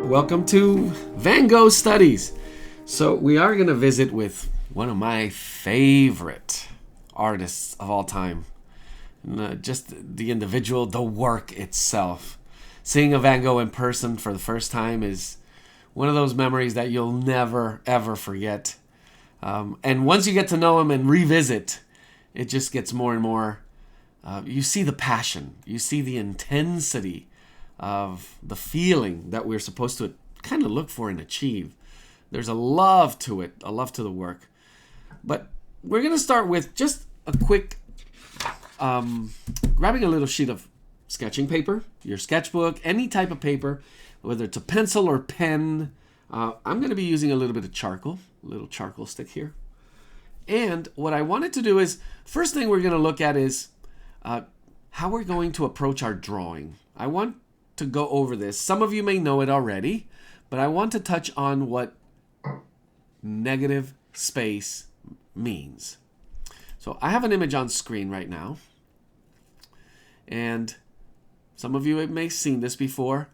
Welcome to VanGogh Studies. So we are going to visit with one of my favorite artists of all time. Just the individual, the work itself. Seeing a Van Gogh in person for the first time is one of those memories that you'll never, ever forget. And once you get to know him and revisit, it just gets more and more. You see the passion. You see the intensity of the feeling that we're supposed to kind of look for and achieve. There's a love to it, a love to the work. But we're going to start with just a quick, grabbing a little sheet of sketching paper, your sketchbook, any type of paper, whether it's a pencil or pen. I'm going to be using a little bit of charcoal, a little charcoal stick here. And what I wanted to do is, first thing we're going to look at is how we're going to approach our drawing. I want to go over this. Some of you may know it already, but I want to touch on what negative space means. So I have an image on screen right now, and some of you may have seen this before.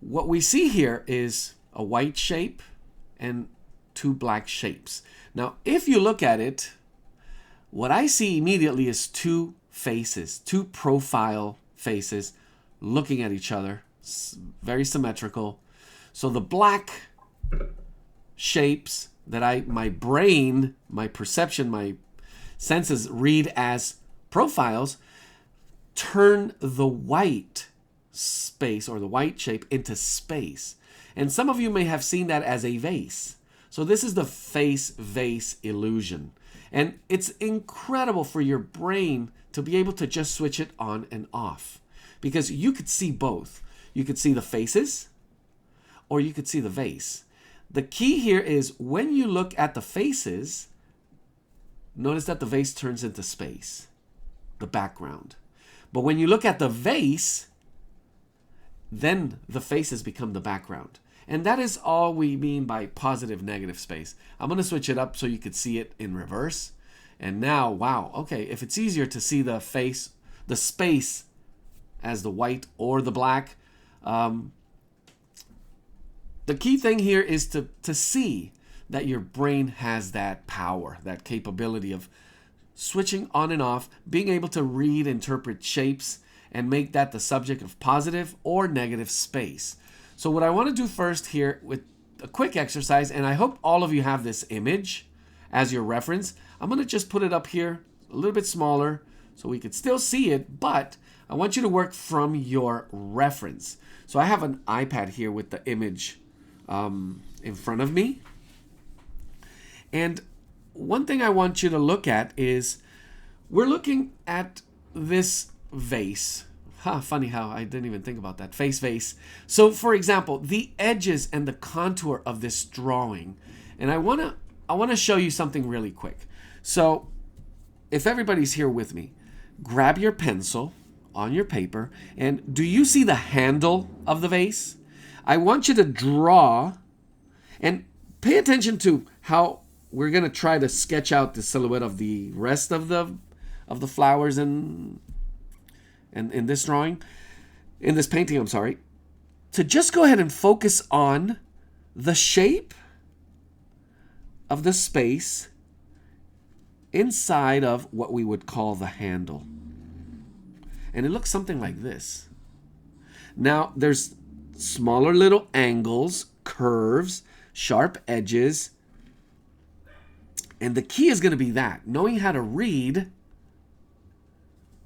What we see here is a white shape and two black shapes. Now, if you look at it, what I see immediately is two faces, two profile faces looking at each other, very symmetrical. So the black shapes that my brain, my perception, my senses read as profiles turn the white space or the white shape into space. And some of you may have seen that as a vase. So this is the face-vase illusion. And it's incredible for your brain to be able to just switch it on and off. Because you could see both. You could see the faces or you could see the vase. The key here is when you look at the faces, notice that the vase turns into space, the background. But when you look at the vase, then the faces become the background. And that is all we mean by positive negative space. I'm going to switch it up so you could see it in reverse. And now, wow, okay, if it's easier to see the face, the space as the white or the black, the key thing here is to see that your brain has that power, that capability of switching on and off, being able to read, interpret shapes, and make that the subject of positive or negative space. So what I want to do first here with a quick exercise, and I hope all of you have this image as your reference. I'm going to just put it up here a little bit smaller so we could still see it, but I want you to work from your reference. So I have an iPad here with the image in front of me. And one thing I want you to look at is we're looking at this vase. Funny how I didn't even think about that. Face vase. So for example, the edges and the contour of this drawing. And I want to show you something really quick. So if everybody's here with me, grab your pencil on your paper, and do you see the handle of the vase? I want you to draw and pay attention to how we're going to try to sketch out the silhouette of the rest of the flowers and in this drawing, in this painting, I'm sorry, to just go ahead and focus on the shape of the space inside of what we would call the handle. And it looks something like this. Now, there's smaller little angles, curves, sharp edges. And the key is going to be that, knowing how to read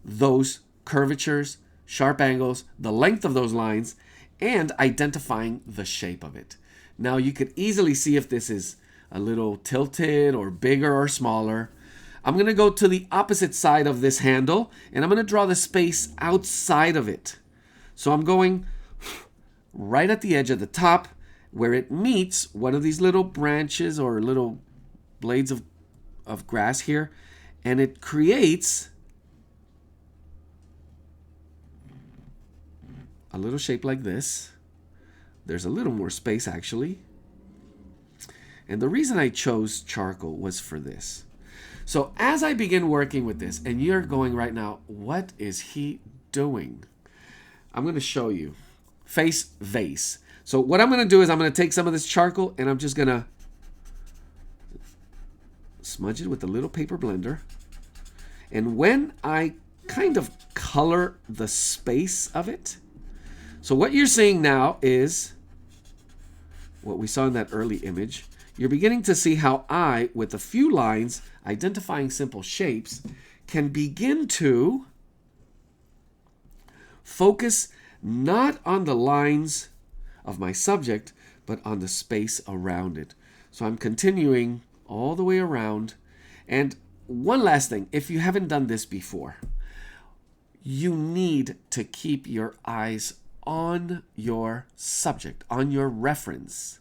those curvatures, sharp angles, the length of those lines, and identifying the shape of it. Now, you could easily see if this is a little tilted or bigger or smaller. I'm going to go to the opposite side of this handle, and I'm going to draw the space outside of it. So I'm going right at the edge of the top where it meets one of these little branches or little blades of grass here, and it creates a little shape like this. There's a little more space actually. And the reason I chose charcoal was for this. So as I begin working with this, and you're going right now, what is he doing? I'm going to show you. Face vase. So what I'm going to do is I'm going to take some of this charcoal and I'm just going to smudge it with a little paper blender. And when I kind of color the space of it, so what you're seeing now is what we saw in that early image. You're beginning to see how I, with a few lines, identifying simple shapes, can begin to focus not on the lines of my subject, but on the space around it. So I'm continuing all the way around. And one last thing, if you haven't done this before, you need to keep your eyes on your subject, on your reference,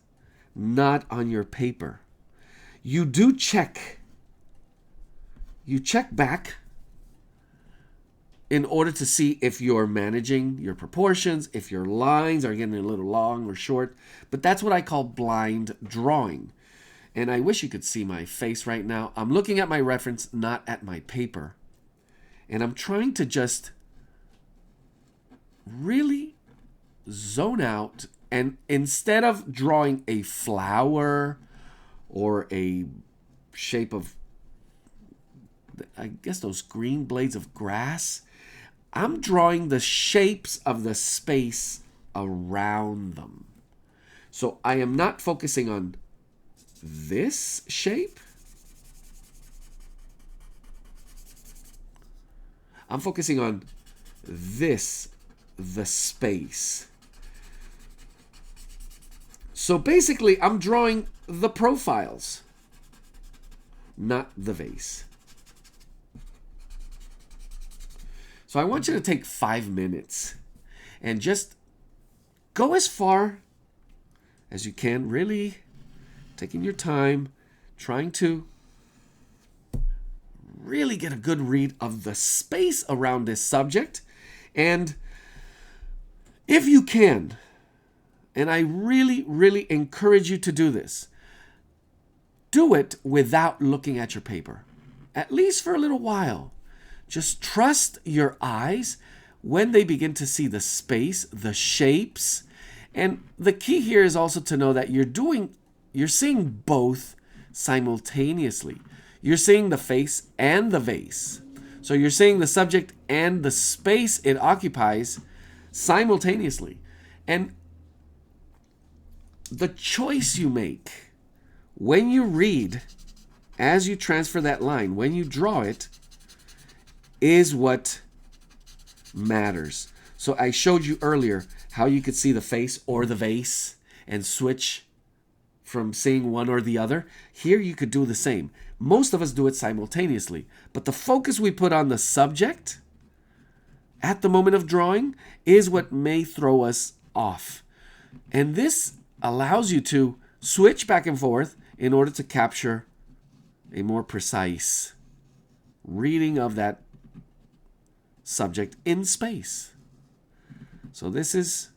not on your paper. You do check. You check back in order to see if you're managing your proportions, if your lines are getting a little long or short. But that's what I call blind drawing. And I wish you could see my face right now. I'm looking at my reference, not at my paper. And I'm trying to just really zone out. And instead of drawing a flower or a shape of, I guess, those green blades of grass, I'm drawing the shapes of the space around them. So I am not focusing on this shape. I'm focusing on this, the space. So basically, I'm drawing the profiles, not the vase. So I want you to take 5 minutes and just go as far as you can, really taking your time, trying to really get a good read of the space around this subject. And if you can, and I really, really encourage you to do this, do it without looking at your paper, at least for a little while. Just trust your eyes when they begin to see the space, the shapes. And the key here is also to know that you're seeing both simultaneously. You're seeing the face and the vase. So you're seeing the subject and the space it occupies simultaneously. And the choice you make when you read, as you transfer that line, when you draw it, is what matters. So I showed you earlier how you could see the face or the vase and switch from seeing one or the other. Here you could do the same. Most of us do it simultaneously, but the focus we put on the subject at the moment of drawing is what may throw us off. And this allows you to switch back and forth in order to capture a more precise reading of that subject in space. So this is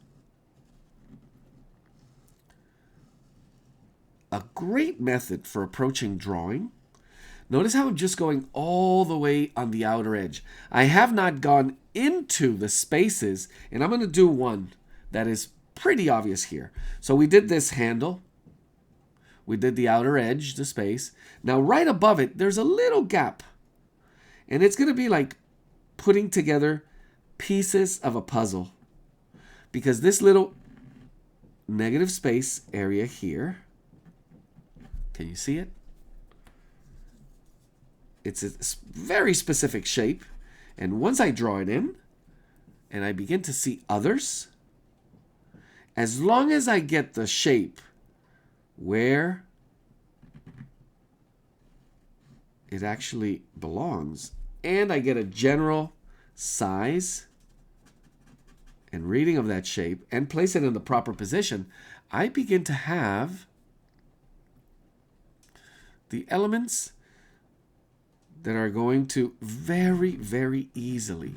a great method for approaching drawing. Notice how I'm just going all the way on the outer edge. I have not gone into the spaces, and I'm going to do one that is pretty obvious here. So we did this handle. We did the outer edge, the space. Now right above it, there's a little gap. And it's going to be like putting together pieces of a puzzle. Because this little negative space area here, can you see it? It's a very specific shape. And once I draw it in, and I begin to see others, as long as I get the shape where it actually belongs, and I get a general size and reading of that shape and place it in the proper position, I begin to have the elements that are going to very, very easily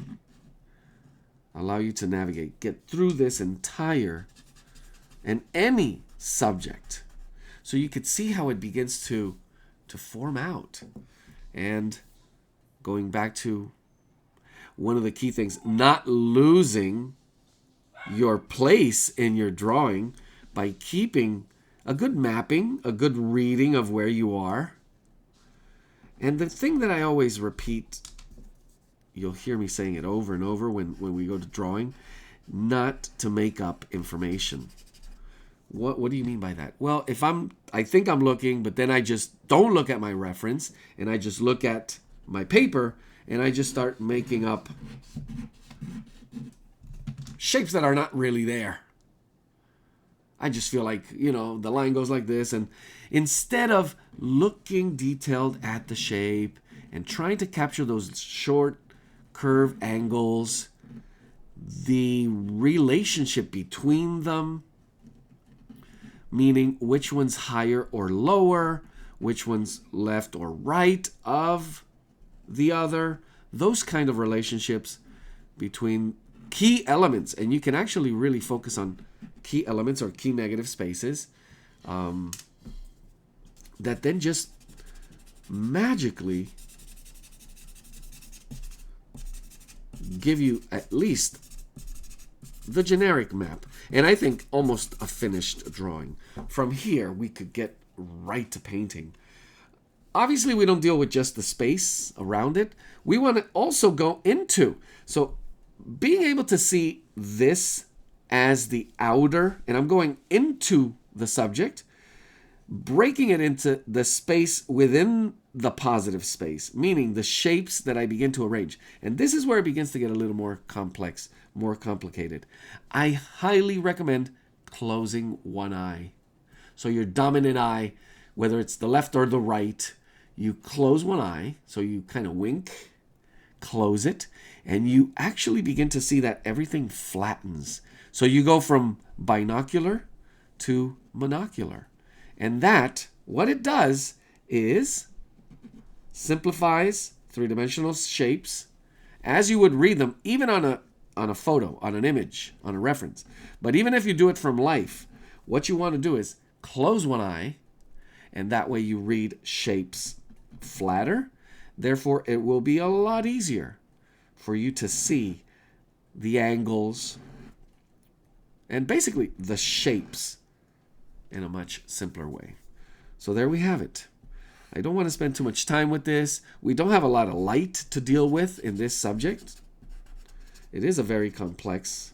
allow you to navigate, get through this entire and any subject. So you could see how it begins to form out. And going back to one of the key things, not losing your place in your drawing, by keeping a good mapping, a good reading of where you are. And the thing that I always repeat, you'll hear me saying it over and over when we go to drawing, not to make up information. What do you mean by that? Well, if I think I'm looking, but then I just don't look at my reference, and I just look at my paper, and I just start making up shapes that are not really there. I just feel like, the line goes like this, and instead of looking detailed at the shape and trying to capture those short curve angles, the relationship between them, meaning which one's higher or lower, which one's left or right of the other, those kind of relationships between key elements. And you can actually really focus on key elements or key negative spaces that then just magically give you at least the generic map. And I think almost a finished drawing. From here, we could get right to painting. Obviously, we don't deal with just the space around it. We want to also go into. So being able to see this as the outer, and I'm going into the subject, breaking it into the space within the positive space, meaning the shapes that I begin to arrange. And this is where it begins to get a little more complex, more complicated. I highly recommend closing one eye. So your dominant eye, whether it's the left or the right, you close one eye, so you kind of wink, close it, and you actually begin to see that everything flattens. So you go from binocular to monocular. And that, what it does is simplifies three-dimensional shapes as you would read them, even on a photo, on an image, on a reference. But even if you do it from life, what you want to do is close one eye, and that way you read shapes flatter. Therefore, it will be a lot easier for you to see the angles and basically the shapes in a much simpler way. So there we have it. I don't want to spend too much time with this. We don't have a lot of light to deal with in this subject. It is a very complex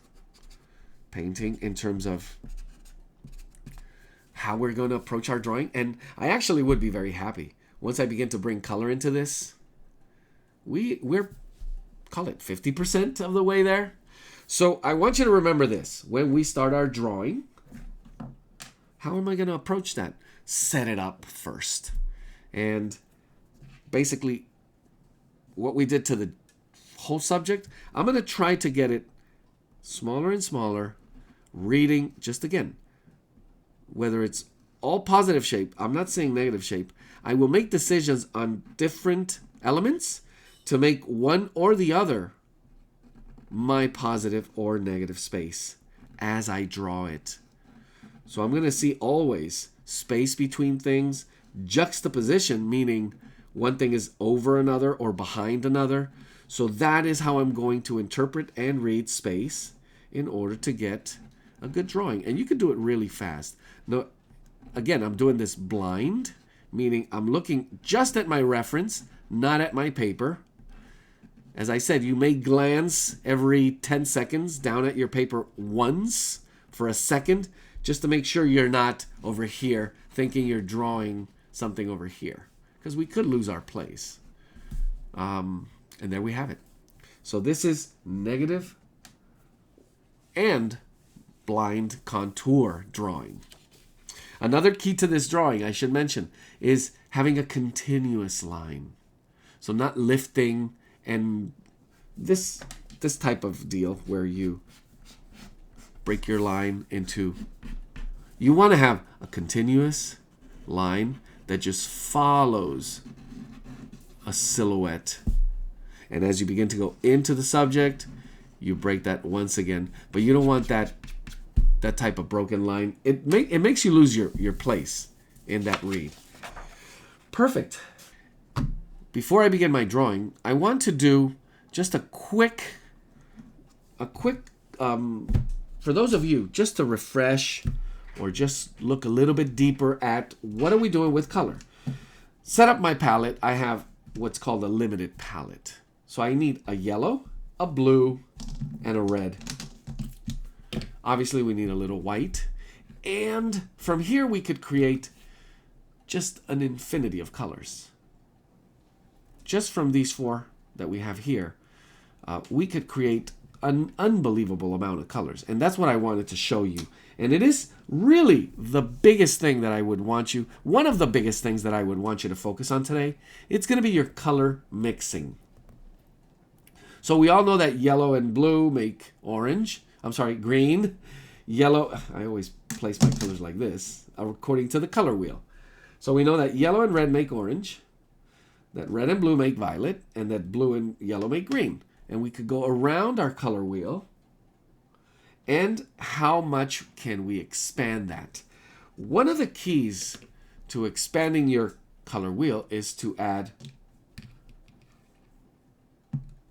painting in terms of how we're going to approach our drawing. And I actually would be very happy once I begin to bring color into this. We're, call it 50% of the way there. So I want you to remember this. When we start our drawing, how am I going to approach that? Set it up first. And basically, what we did to the whole subject, I'm going to try to get it smaller and smaller, reading, just again, whether it's all positive shape, I'm not saying negative shape, I will make decisions on different elements to make one or the other my positive or negative space as I draw it. So I'm going to see always space between things, juxtaposition, meaning one thing is over another or behind another. So that is how I'm going to interpret and read space in order to get a good drawing. And you can do it really fast. Now, again, I'm doing this blind, meaning I'm looking just at my reference, not at my paper. As I said, you may glance every 10 seconds down at your paper once for a second, just to make sure you're not over here thinking you're drawing something over here, because we could lose our place. And there we have it. So this is negative and blind contour drawing. Another key to this drawing, I should mention, is having a continuous line. So not lifting and this type of deal where you break your line into... You want to have a continuous line that just follows a silhouette. And as you begin to go into the subject, you break that once again. But you don't want that type of broken line. It makes you lose your place in that read. Perfect. Before I begin my drawing, I want to do just a quick, for those of you, just to refresh or just look a little bit deeper at what are we doing with color. Set up my palette. I have what's called a limited palette. So I need a yellow, a blue, and a red. Obviously, we need a little white. And from here, we could create just an infinity of colors. Just from these four that we have here, we could create an unbelievable amount of colors. And that's what I wanted to show you. And it is really the biggest thing that I would want you, one of the biggest things that I would want you to focus on today. It's going to be your color mixing. So we all know that yellow and blue make orange. I'm sorry, green. Yellow, I always place my colors like this, according to the color wheel. So we know that yellow and red make orange, that red and blue make violet, and that blue and yellow make green. And we could go around our color wheel. And how much can we expand that? One of the keys to expanding your color wheel is to add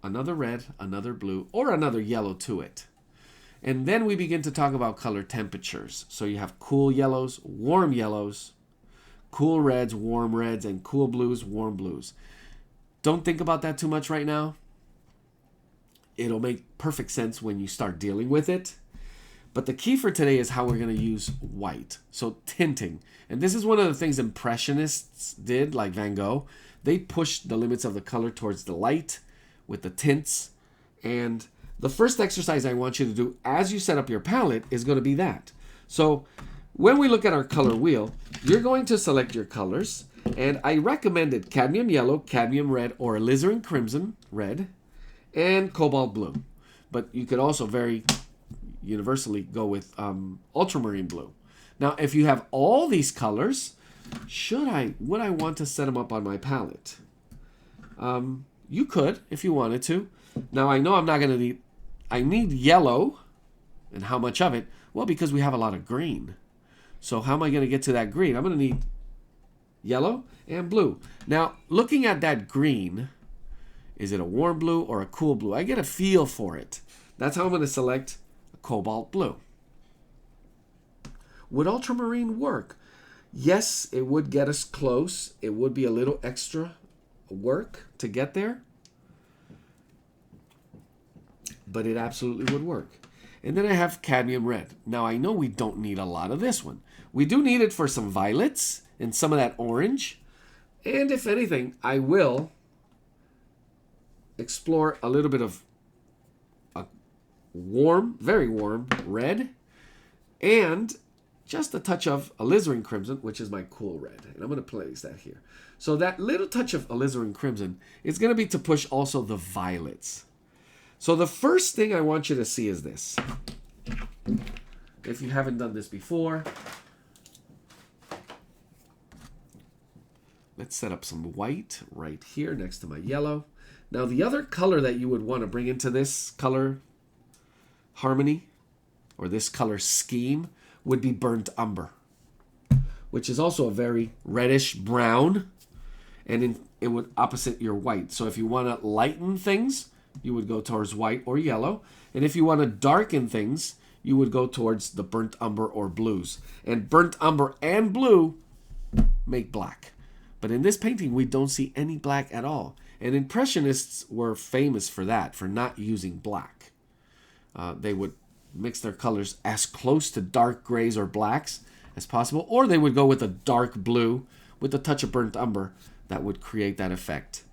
another red, another blue, or another yellow to it. And then we begin to talk about color temperatures. So you have cool yellows, cool reds, warm reds, and cool blues, warm blues. Don't think about that too much right now. It'll make perfect sense when you start dealing with it. But the key for today is how we're going to use white. So tinting. And this is one of the things Impressionists did, like Van Gogh. They pushed the limits of the color towards the light with the tints. And the first exercise I want you to do as you set up your palette is going to be that. So when we look at our color wheel, you're going to select your colors. And I recommended cadmium yellow, cadmium red, or alizarin crimson red, and cobalt blue. But you could also very universally go with ultramarine blue. Now, if you have all these colors, would I want to set them up on my palette? You could if you wanted to. Now, I know I'm not going to need, I need yellow. And how much of it? Well, because we have a lot of green. So how am I going to get to that green? I'm going to need yellow and blue. Now, looking at that green, is it a warm blue or a cool blue? I get a feel for it. That's how I'm going to select a cobalt blue. Would ultramarine work? Yes, it would get us close. It would be a little extra work to get there. But it absolutely would work. And then I have cadmium red. Now, I know we don't need a lot of this one. We do need it for some violets and some of that orange. And if anything, I will explore a little bit of a warm, very warm red, and just a touch of alizarin crimson, which is my cool red. And I'm going to place that here. So that little touch of alizarin crimson is going to be to push also the violets. So the first thing I want you to see is this. If you haven't done this before, let's set up some white right here next to my yellow. Now, the other color that you would want to bring into this color harmony or this color scheme would be burnt umber, which is also a very reddish brown, and it would opposite your white. So if you want to lighten things, you would go towards white or yellow. And if you want to darken things, you would go towards the burnt umber or blues. And burnt umber and blue make black. But in this painting, we don't see any black at all. And Impressionists were famous for that, for not using black. They would mix their colors as close to dark grays or blacks as possible, or they would go with a dark blue with a touch of burnt umber that would create that effect.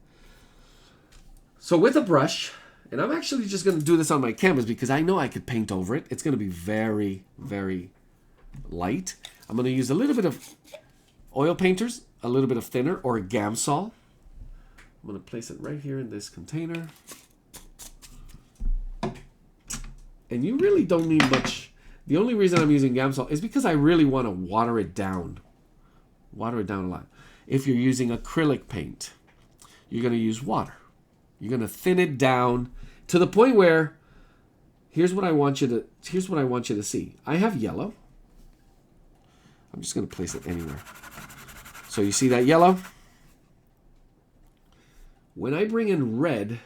So with a brush, and I'm actually just going to do this on my canvas because I know I could paint over it. It's going to be very, very light. I'm going to use a little bit of oil painters, a little bit of thinner, or a Gamsol. I'm going to place it right here in this container. And you really don't need much. The only reason I'm using Gamsol is because I really want to water it down. Water it down a lot. If you're using acrylic paint, you're going to use water. You're going to thin it down to the point where here's what I want you to see. I have yellow. I'm just going to place it anywhere. So you see that yellow? When I bring in red,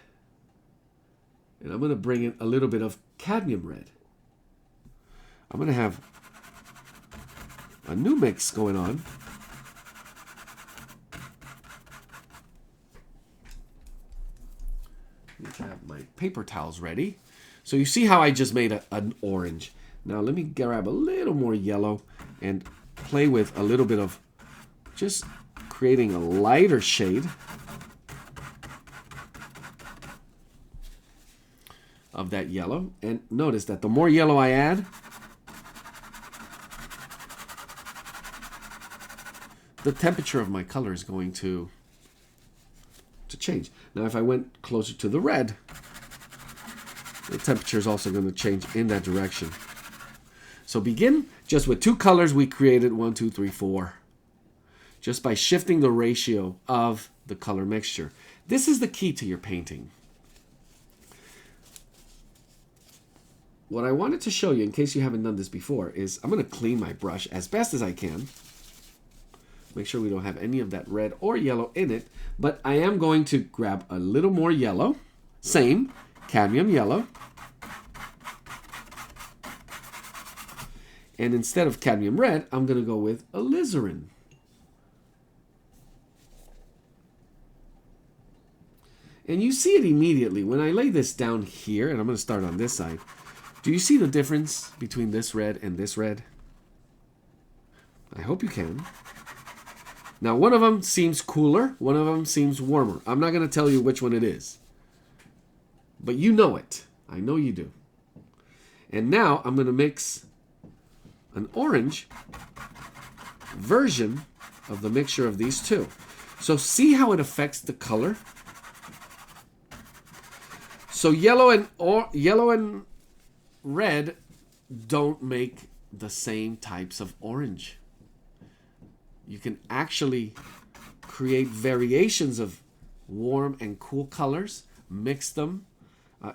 and I'm going to bring in a little bit of cadmium red, I'm going to have a new mix going on. Need to have my paper towels ready. So you see how I just made an orange. Now let me grab a little more yellow and play with a little bit of just creating a lighter shade of that yellow. And notice that the more yellow I add, the temperature of my color is going to change. Now if I went closer to the red, the temperature is also going to change in that direction. So begin just with 2 colors we created, 1, 2, 3, 4. Just by shifting the ratio of the color mixture. This is the key to your painting. What I wanted to show you, in case you haven't done this before, is I'm going to clean my brush as best as I can. Make sure we don't have any of that red or yellow in it. But I am going to grab a little more yellow. Same, cadmium yellow. And instead of cadmium red, I'm going to go with alizarin. And you see it immediately. When I lay this down here, and I'm going to start on this side, do you see the difference between this red and this red? I hope you can. Now, one of them seems cooler, one of them seems warmer. I'm not going to tell you which one it is. But you know it. I know you do. And now I'm going to mix an orange version of the mixture of these two. So see how it affects the color? So yellow and red don't make the same types of orange. You can actually create variations of warm and cool colors, mix them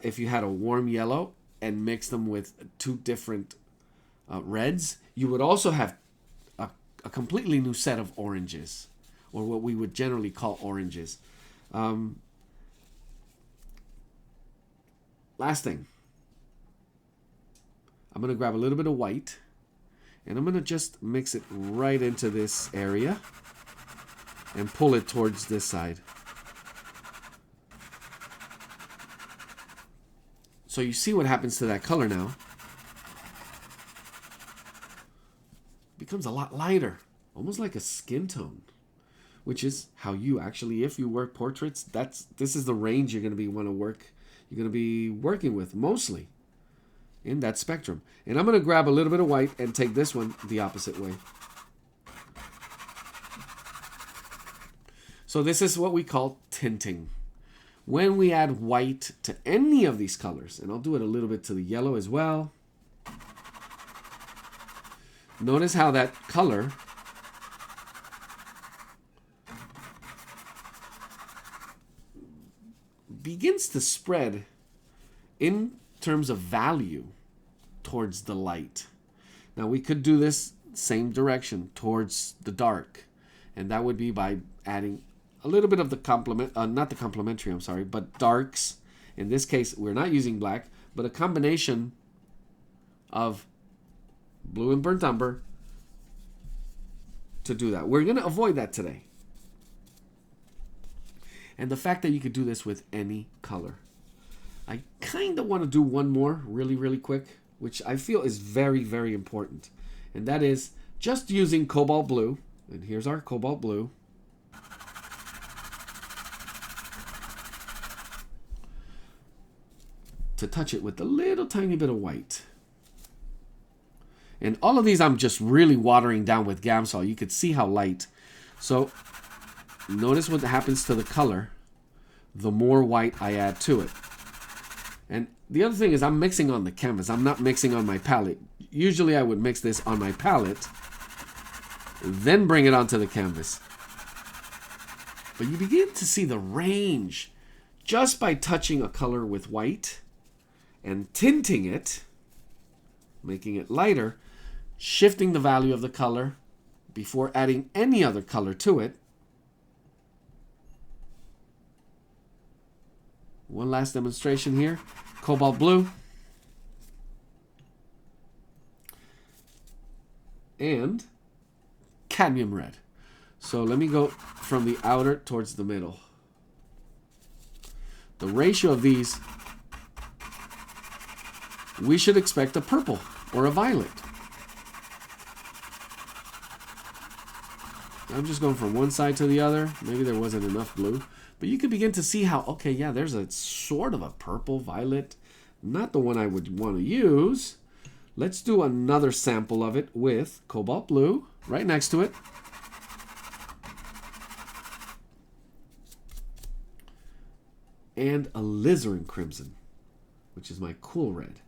if you had a warm yellow and mix them with 2 different reds. You would also have a completely new set of oranges, or what we would generally call oranges. Last thing, I'm going to grab a little bit of white and I'm going to just mix it right into this area and pull it towards this side. So you see what happens to that color now. It becomes a lot lighter, almost like a skin tone, which is how you actually, if you work portraits, this is the range you're going to be working with mostly in that spectrum. And I'm going to grab a little bit of white and take this one the opposite way. So this is what we call tinting. When we add white to any of these colors, and I'll do it a little bit to the yellow as well. Notice how that color begins to spread in terms of value towards the light. Now we could do this same direction towards the dark, and that would be by adding a little bit of the not the complementary, I'm sorry, but darks. In this case, we're not using black, but a combination of blue and burnt umber to do that. We're going to avoid that today. And the fact that you could do this with any color. I kind of want to do one more really quick, which I feel is very, very important. And that is just using cobalt blue. And here's our cobalt blue. To touch it with a little tiny bit of white. And all of these I'm just really watering down with Gamsol. You could see how light. So notice what happens to the color the more white I add to it. And the other thing is I'm mixing on the canvas. I'm not mixing on my palette. Usually I would mix this on my palette, then bring it onto the canvas. But you begin to see the range just by touching a color with white and tinting it, making it lighter, shifting the value of the color before adding any other color to it. One last demonstration here. Cobalt blue. And cadmium red. So let me go from the outer towards the middle. The ratio of these, we should expect a purple or a violet. I'm just going from one side to the other. Maybe there wasn't enough blue. But you can begin to see how, okay, yeah, there's a sort of a purple, violet. Not the one I would want to use. Let's do another sample of it with cobalt blue right next to it. And alizarin crimson, which is my cool red.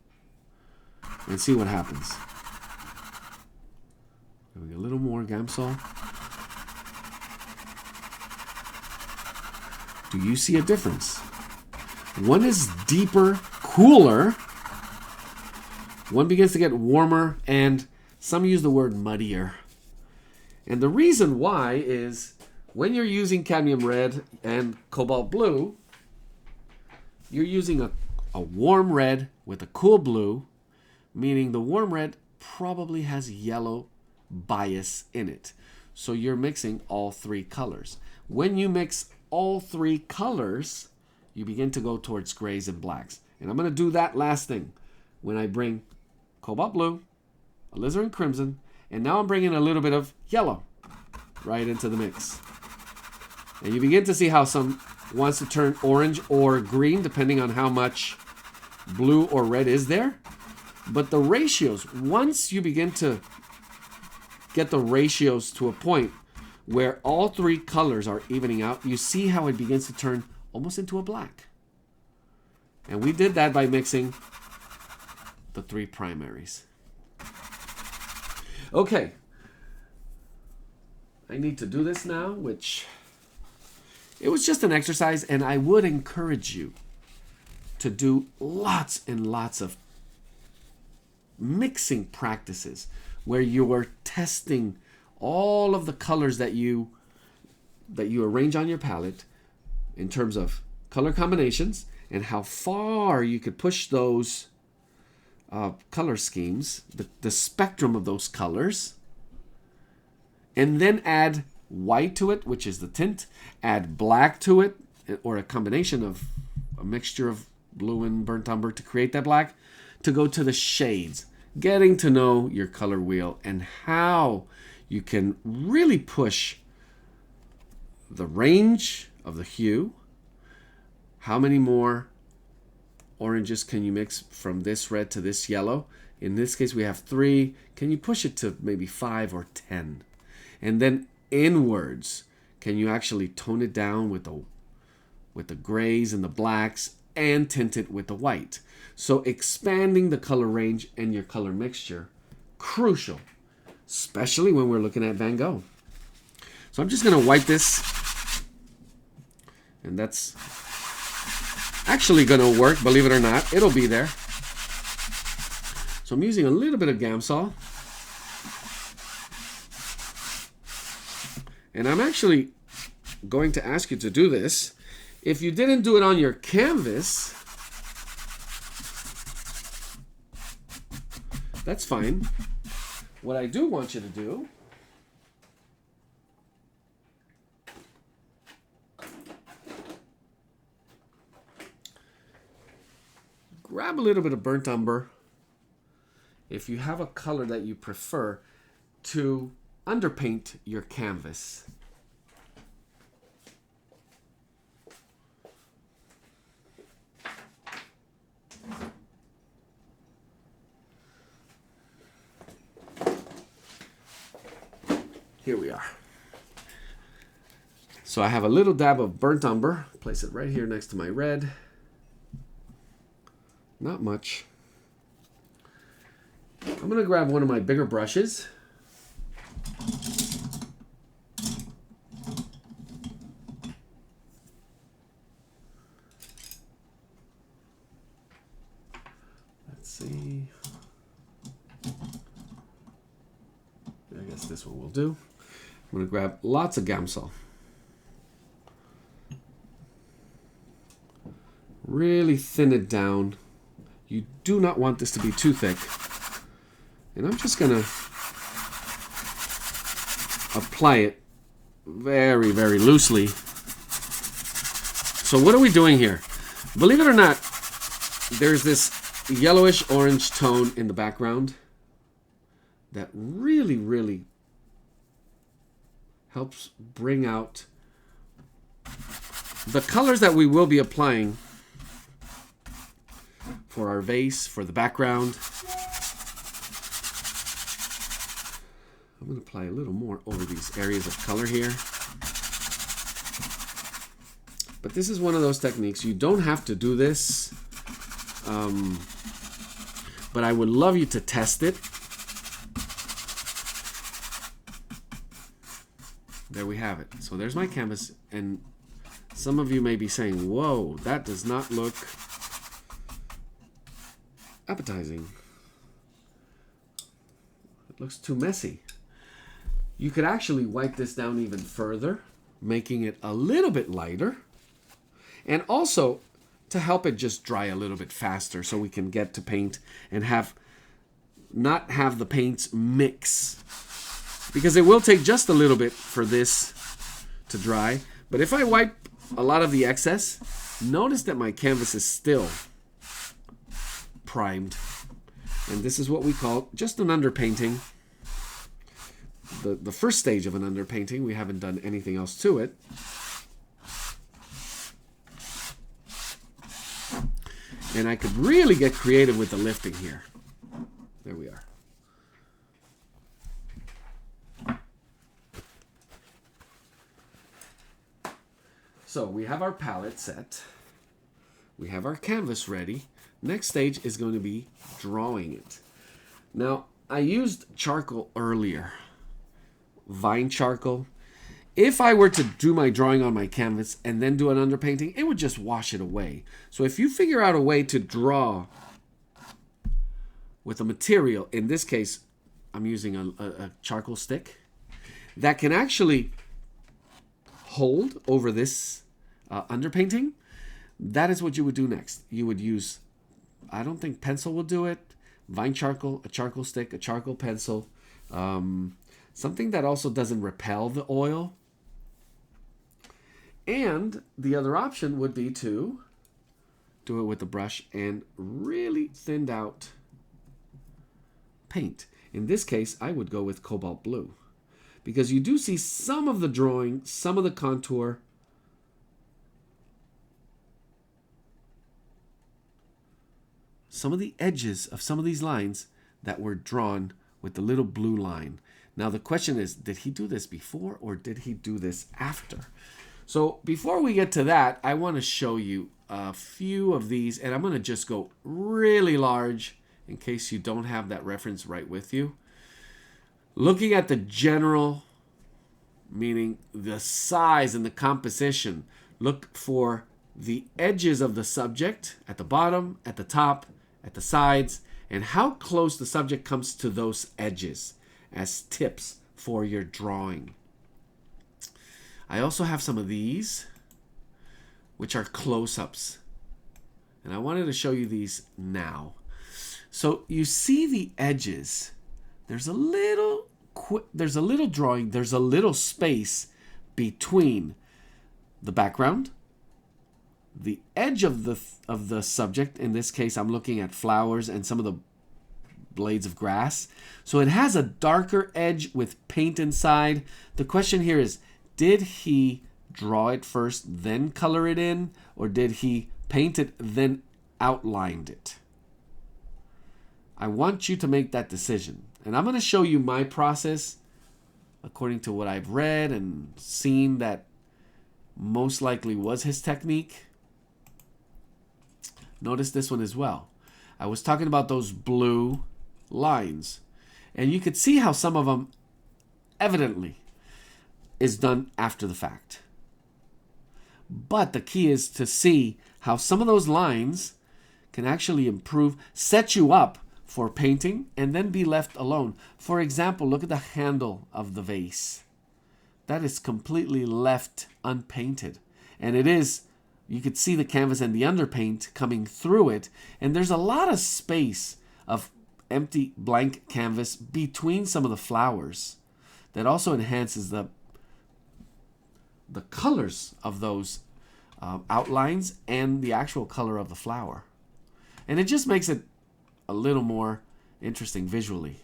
And see what happens. Doing a little more Gamsol. Do you see a difference? One is deeper, cooler. One begins to get warmer, and some use the word muddier. And the reason why is when you're using cadmium red and cobalt blue, you're using a warm red with a cool blue, meaning the warm red probably has yellow bias in it. So you're mixing all three colors. When you mix all three colors, you begin to go towards grays and blacks. And I'm going to do that last thing when I bring cobalt blue, alizarin crimson, and now I'm bringing a little bit of yellow right into the mix. And you begin to see how some wants to turn orange or green depending on how much blue or red is there. But the ratios, once you begin to get the ratios to a point where all three colors are evening out, you see how it begins to turn almost into a black. And we did that by mixing the three primaries. Okay. I need to do this now, which it was just an exercise, and I would encourage you to do lots and lots of mixing practices where you are testing all of the colors that you arrange on your palette in terms of color combinations and how far you could push those color schemes, the spectrum of those colors, and then add white to it, which is the tint, add black to it, or a combination of a mixture of blue and burnt umber to create that black, to go to the shades, getting to know your color wheel and how you can really push the range of the hue. How many more oranges can you mix from this red to this yellow? In this case, we have 3. Can you push it to maybe 5 or 10? And then inwards, can you actually tone it down with the grays and the blacks and tint it with the white? So expanding the color range and your color mixture, crucial, especially when we're looking at Van Gogh. So I'm just going to wipe this, and that's actually going to work, believe it or not. It'll be there. So I'm using a little bit of Gamsol. And I'm actually going to ask you to do this. If you didn't do it on your canvas, that's fine. What I do want you to do grab a little bit of burnt umber, if you have a color that you prefer, to underpaint your canvas. Here we are. So I have a little dab of burnt umber. Place it right here next to my red. Not much. I'm going to grab one of my bigger brushes. Let's see. I guess this one will do. I'm going to grab lots of Gamsol. Really thin it down. You do not want this to be too thick. And I'm just going to apply it very, very loosely. So what are we doing here? Believe it or not, there's this yellowish orange tone in the background that really, really helps bring out the colors that we will be applying for our vase, for the background. I'm going to apply a little more over these areas of color here. But this is one of those techniques. You don't have to do this. But I would love you to test it. There we have it. So there's my canvas. And some of you may be saying, whoa, that does not look appetizing. It looks too messy. You could actually wipe this down even further, making it a little bit lighter. And also to help it just dry a little bit faster so we can get to paint and not have the paints mix. Because it will take just a little bit for this to dry. But if I wipe a lot of the excess, notice that my canvas is still primed. And this is what we call just an underpainting. The first stage of an underpainting. We haven't done anything else to it. And I could really get creative with the lifting here. There we are. So we have our palette set. We have our canvas ready. Next stage is going to be drawing it. Now, I used charcoal earlier. Vine charcoal. If I were to do my drawing on my canvas and then do an underpainting, it would just wash it away. So if you figure out a way to draw with a material, in this case, I'm using a charcoal stick, that can actually hold over this underpainting, that is what you would do next. You would use, I don't think pencil will do it, vine charcoal, a charcoal stick, a charcoal pencil, something that also doesn't repel the oil. And the other option would be to do it with a brush and really thinned out paint. In this case, I would go with cobalt blue because you do see some of the drawing, some of the contour. Some of the edges of some of these lines that were drawn with the little blue line. Now the question is, did he do this before or did he do this after? So before we get to that, I want to show you a few of these, and I'm going to just go really large in case you don't have that reference right with you. Looking at the general, meaning the size and the composition, look for the edges of the subject at the bottom, at the top, at the sides, and how close the subject comes to those edges as tips for your drawing. I also have some of these, which are close-ups. And I wanted to show you these now. So you see the edges. There's a little drawing, there's a little space between the background, the edge of the subject. In this case, I'm looking at flowers and some of the blades of grass. So it has a darker edge with paint inside. The question here is, did he draw it first, then color it in? Or did he paint it, then outlined it? I want you to make that decision. And I'm going to show you my process according to what I've read and seen that most likely was his technique. Notice this one as well. I was talking about those blue lines. And you could see how some of them evidently is done after the fact. But the key is to see how some of those lines can actually improve, set you up for painting, and then be left alone. For example, look at the handle of the vase. That is completely left unpainted. And it is, you could see the canvas and the underpaint coming through it. And there's a lot of space of empty blank canvas between some of the flowers that also enhances the colors of those outlines and the actual color of the flower. And it just makes it a little more interesting visually.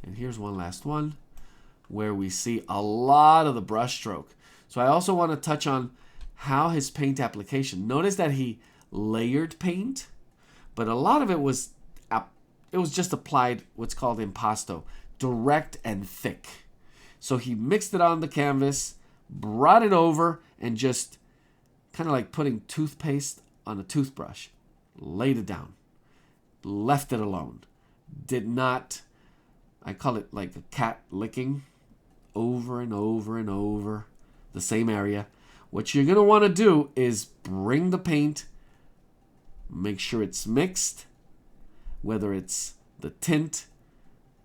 And here's one last one where we see a lot of the brush stroke. So I also want to touch on how his paint application. Notice that he layered paint, but a lot of it was just applied what's called impasto, direct and thick. So he mixed it on the canvas, brought it over, and just kind of like putting toothpaste on a toothbrush, laid it down, left it alone. Did not, I call it like a cat licking, over and over and over the same area. What you're going to want to do is bring the paint, make sure it's mixed, whether it's the tint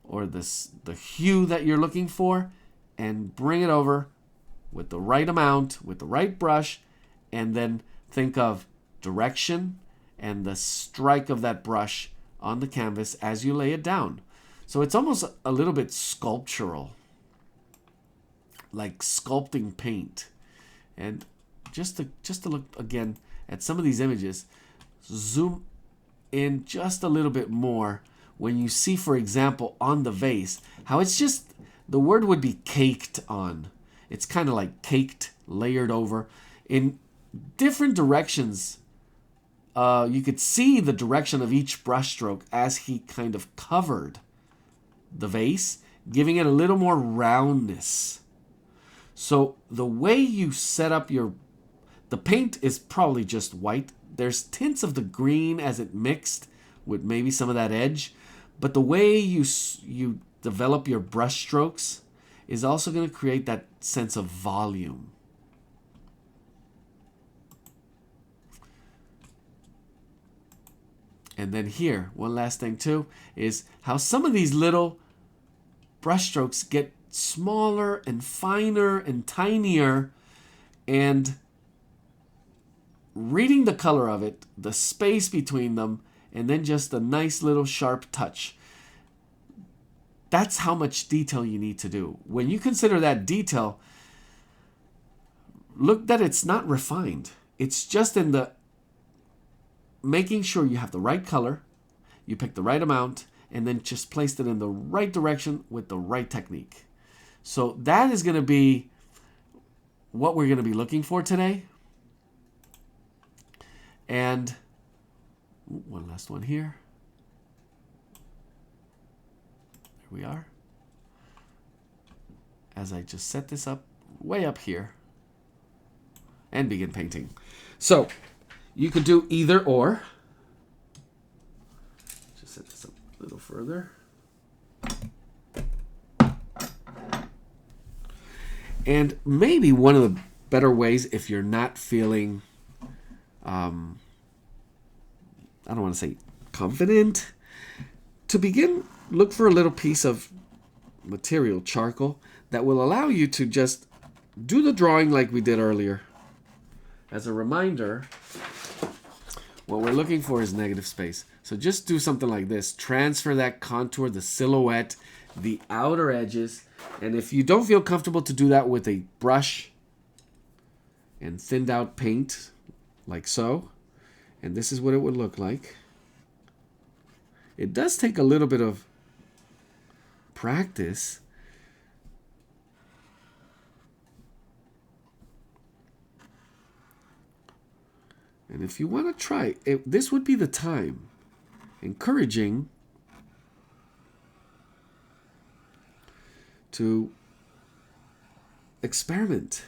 or the hue that you're looking for, and bring it over with the right amount, with the right brush, and then think of direction and the strike of that brush on the canvas as you lay it down. So it's almost a little bit sculptural, like sculpting paint. And just to look again at some of these images, zoom in just a little bit more when you see, for example, on the vase, how it's just, the word would be caked on. It's kind of like caked, layered over in different directions. You could see the direction of each brushstroke as he kind of covered the vase, giving it a little more roundness. So the way you set up the paint is probably just white. There's tints of the green as it mixed with maybe some of that edge. But the way you develop your brush strokes is also going to create that sense of volume. And then here, one last thing too, is how some of these little brush strokes get smaller and finer and tinier, and reading the color of it, the space between them, and then just a nice little sharp touch. That's how much detail you need to do. When you consider that detail, look that it's not refined. It's just in the making sure you have the right color, you pick the right amount, and then just place it in the right direction with the right technique. So that is going to be what we're going to be looking for today. And one last one here. There we are. As I just set this up way up here and begin painting. So you could do either or. Just set this up a little further. And maybe one of the better ways, if you're not feeling, I don't want to say confident, to begin, look for a little piece of material, charcoal, that will allow you to just do the drawing like we did earlier. As a reminder, what we're looking for is negative space. So just do something like this. Transfer that contour, the silhouette, the outer edges. And if you don't feel comfortable to do that with a brush and thinned out paint, like so, and this is what it would look like. It does take a little bit of practice. And if you want to try, this would be the time. Encouraging to experiment.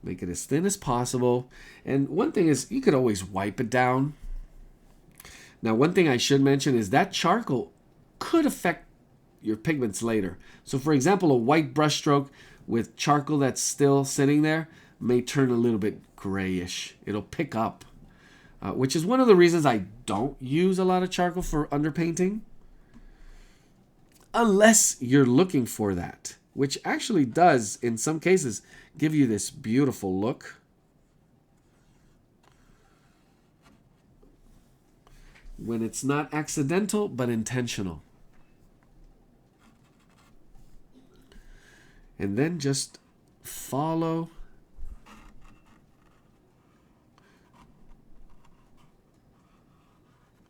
Make it as thin as possible. And one thing is, you could always wipe it down. Now, one thing I should mention is that charcoal could affect your pigments later. So, for example, a white brush stroke with charcoal that's still sitting there may turn a little bit grayish. It'll pick up, which is one of the reasons I don't use a lot of charcoal for underpainting, unless you're looking for that, which actually does, in some cases, give you this beautiful look. When it's not accidental, but intentional. And then just follow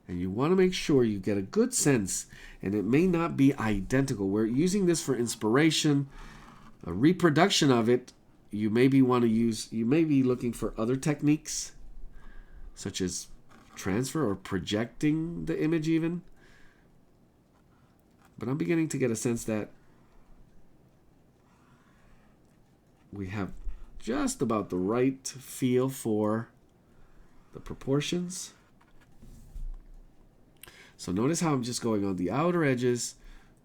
and you want to make sure you get a good sense, and it may not be identical. We're using this for inspiration. A reproduction of it, you may be looking for other techniques, such as transfer or projecting the image even. But I'm beginning to get a sense that we have just about the right feel for the proportions. So notice how I'm just going on the outer edges,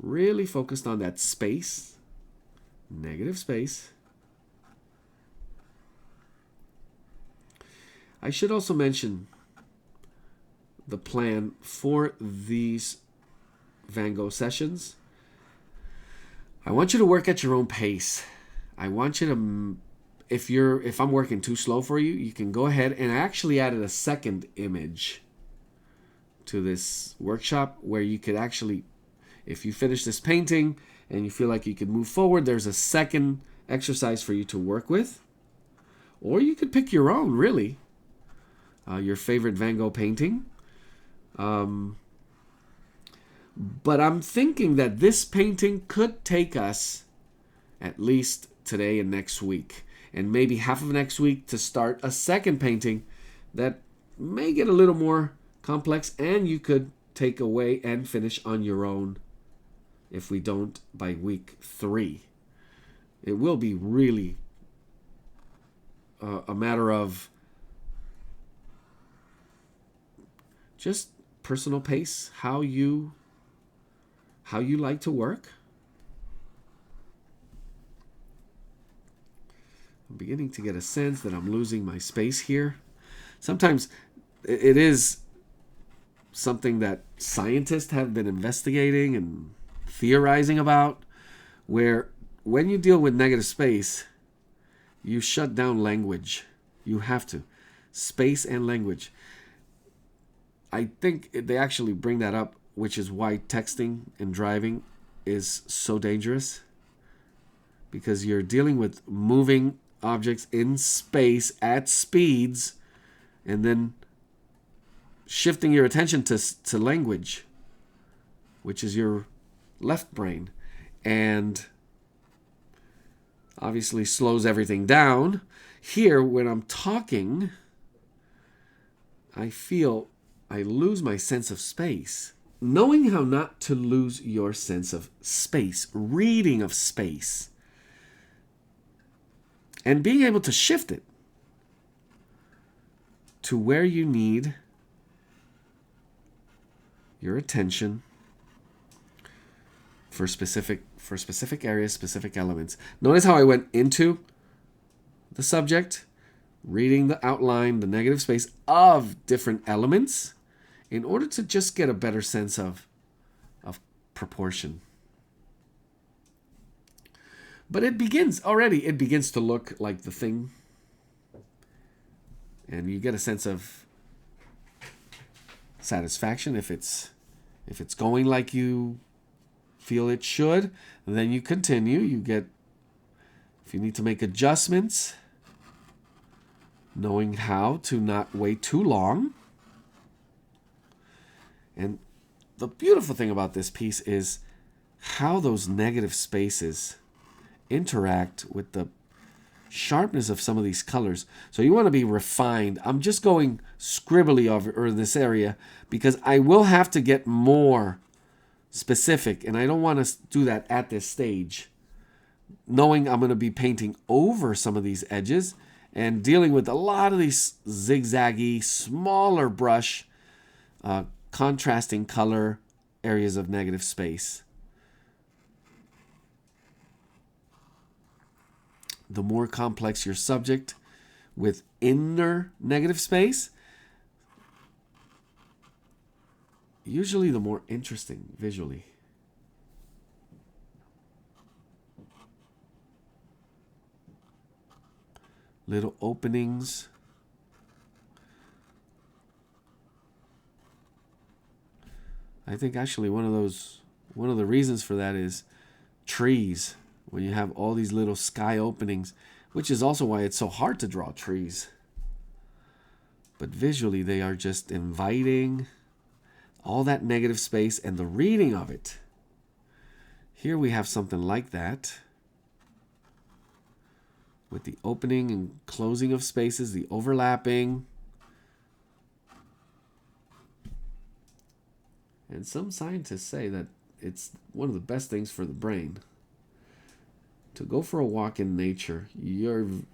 really focused on that space, negative space. I should also mention the plan for these Van Gogh sessions. I want you to work at your own pace. I want you to, if I'm working too slow for you, you can go ahead, and I actually added a second image to this workshop where you could actually, if you finish this painting and you feel like you could move forward, there's a second exercise for you to work with. Or you could pick your own, really. Your favorite Van Gogh painting. But I'm thinking that this painting could take us at least today and next week, and maybe half of next week to start a second painting that may get a little more complex, and you could take away and finish on your own if we don't by week 3. It will be really a matter of just personal pace, how you like to work. I'm beginning to get a sense that I'm losing my space here. Sometimes it is something that scientists have been investigating and theorizing about, where when you deal with negative space, you shut down language. You have to. Space and language. I think they actually bring that up, which is why texting and driving is so dangerous, because you're dealing with moving objects in space at speeds and then shifting your attention to language, which is your left brain, and obviously slows everything down. Here, when I'm talking, I feel I lose my sense of space. Knowing how not to lose your sense of space, reading of space, and being able to shift it to where you need your attention for specific areas, specific elements. Notice how I went into the subject, reading the outline, the negative space of different elements, in order to just get a better sense of proportion. But it begins to look like the thing. And you get a sense of satisfaction if it's going like you feel it should. And then you continue. If you need to make adjustments, knowing how to not wait too long. And the beautiful thing about this piece is how those negative spaces interact with the sharpness of some of these colors. So you want to be refined. I'm just going scribbly over this area because I will have to get more specific, and I don't want to do that at this stage. Knowing I'm going to be painting over some of these edges and dealing with a lot of these zigzaggy, smaller brush, contrasting color areas of negative space. The more complex your subject with inner negative space, usually the more interesting visually. Little openings. I think actually one of the reasons for that is trees. when you have all these little sky openings, which is also why it's so hard to draw trees. But visually, they are just inviting all that negative space and the reading of it. Here we have something like that, with the opening and closing of spaces, the overlapping. And some scientists say that it's one of the best things for the brain. To go for a walk in nature, you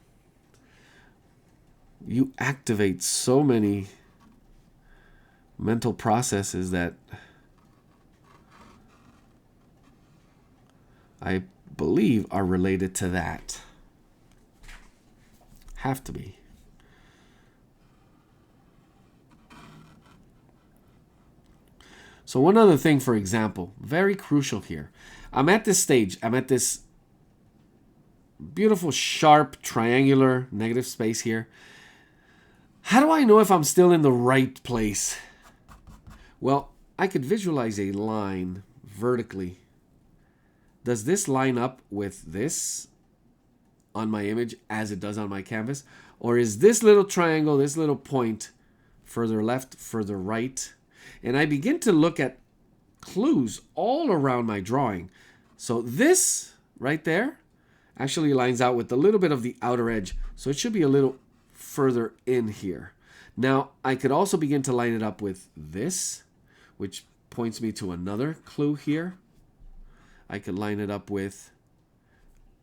activate so many mental processes that I believe are related to that. Have to be. So one other thing, for example, very crucial here. I'm at this stage. I'm at this beautiful, sharp, triangular negative space here. How do I know if I'm still in the right place? Well, I could visualize a line vertically. Does this line up with this on my image as it does on my canvas? Or is this little triangle, this little point, further left, further right? And I begin to look at clues all around my drawing. So this right there actually lines out with a little bit of the outer edge. So it should be a little further in here. Now, I could also begin to line it up with this, which points me to another clue here. I could line it up with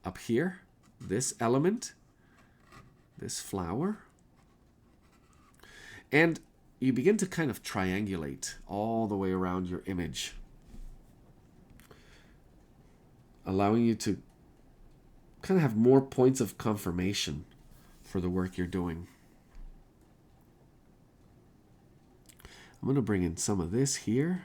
up here, this element, this flower. And you begin to kind of triangulate all the way around your image, allowing you to kind of have more points of confirmation for the work you're doing. I'm going to bring in some of this here.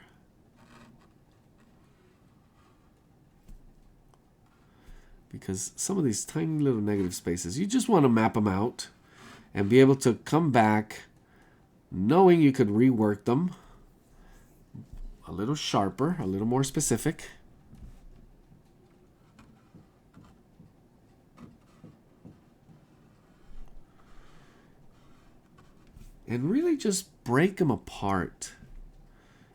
Because some of these tiny little negative spaces, you just want to map them out and be able to come back knowing you could rework them a little sharper, a little more specific. And really just break them apart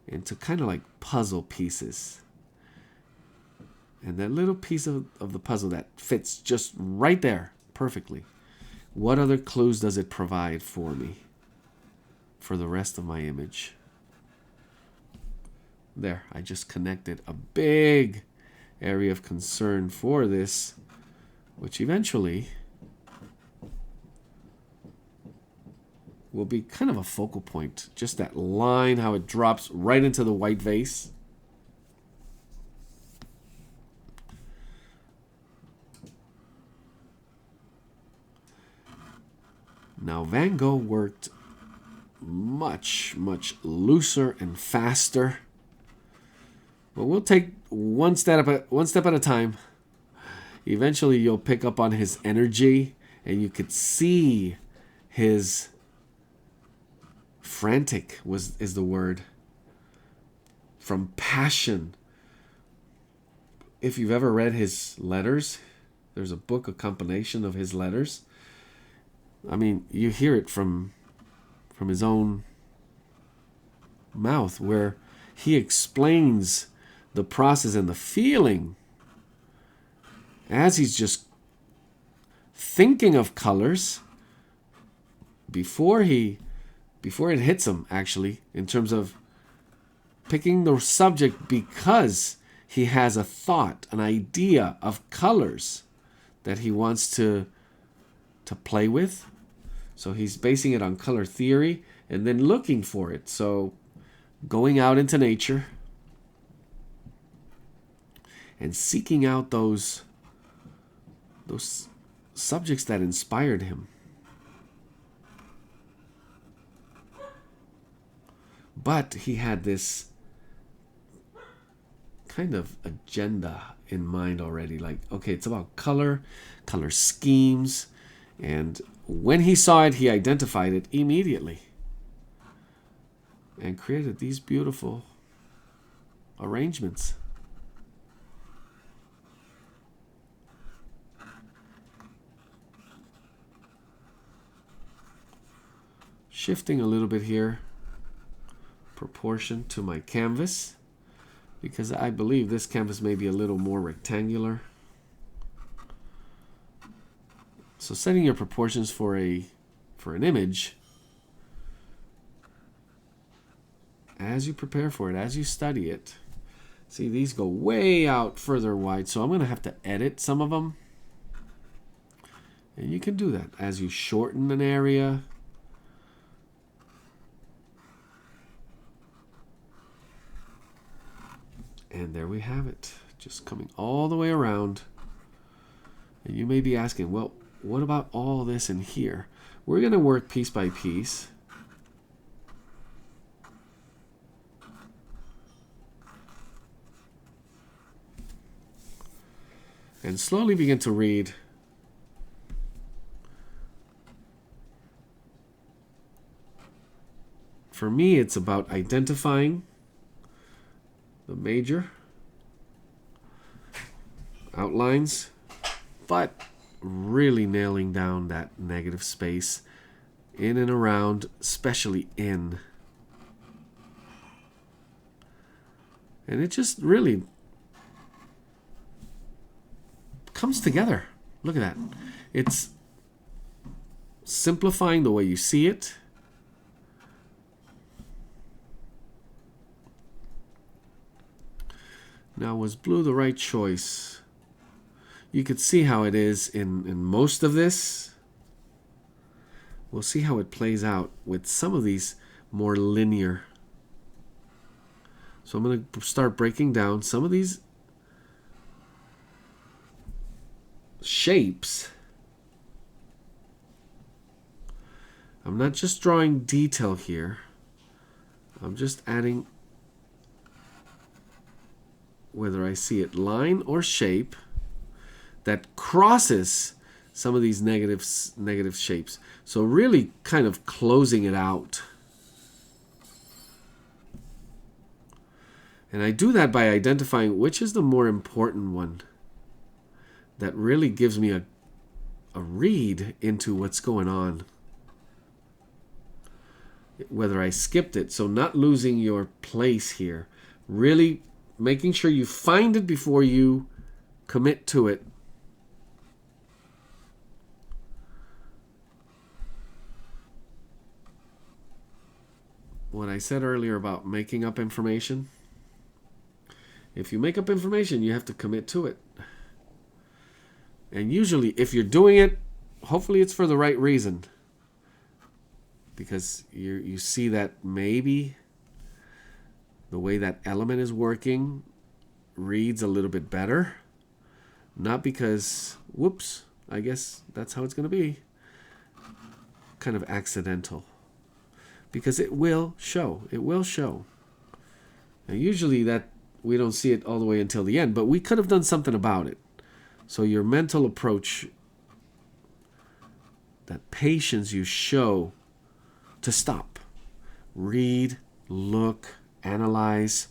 into kind of like puzzle pieces. And that little piece of the puzzle that fits just right there perfectly. What other clues does it provide for me for the rest of my image? There, I just connected a big area of concern for this, which eventually will be kind of a focal point. Just that line, how it drops right into the white vase. Now, Van Gogh worked much, much looser and faster. But we'll take one step at a time. Eventually, you'll pick up on his energy, and you could see his frantic is the word. From passion. If you've ever read his letters, there's a book, a compilation of his letters. I mean, you hear it from his own mouth, where he explains the process and the feeling as he's just thinking of colors before it hits him, actually, in terms of picking the subject, because he has a thought, an idea of colors that he wants to play with. So he's basing it on color theory and then looking for it. So going out into nature and seeking out those subjects that inspired him. But he had this kind of agenda in mind already. Like, okay, it's about color schemes. And when he saw it, he identified it immediately and created these beautiful arrangements. shifting a little bit here, proportion to my canvas, because I believe this canvas may be a little more rectangular. So setting your proportions for an image, as you prepare for it, as you study it. See, these go way out further wide, so I'm going to have to edit some of them. And you can do that as you shorten an area. And there we have it, just coming all the way around. And you may be asking, well, what about all this in here? We're going to work piece by piece. And slowly begin to read. For me, it's about identifying the major outlines, but really nailing down that negative space in and around, especially in. And it just really comes together. Look at that. It's simplifying the way you see it. Now, was blue the right choice? You could see how it is in most of this. We'll see how it plays out with some of these more linear. So I'm going to start breaking down some of these shapes. I'm not just drawing detail here. I'm just adding, whether I see it line or shape, that crosses some of these negative shapes. So really kind of closing it out. And I do that by identifying which is the more important one that really gives me a read into what's going on. Whether I skipped it, so not losing your place here. Really making sure you find it before you commit to it. What I said earlier about making up information. If you make up information, you have to commit to it. And usually, if you're doing it, hopefully it's for the right reason. Because you see that maybe the way that element is working reads a little bit better. Not because, whoops, I guess that's how it's going to be. Kind of accidental. Because it will show. It will show. And usually that we don't see it all the way until the end, but we could have done something about it. So your mental approach, that patience you show to stop, read, look, analyze,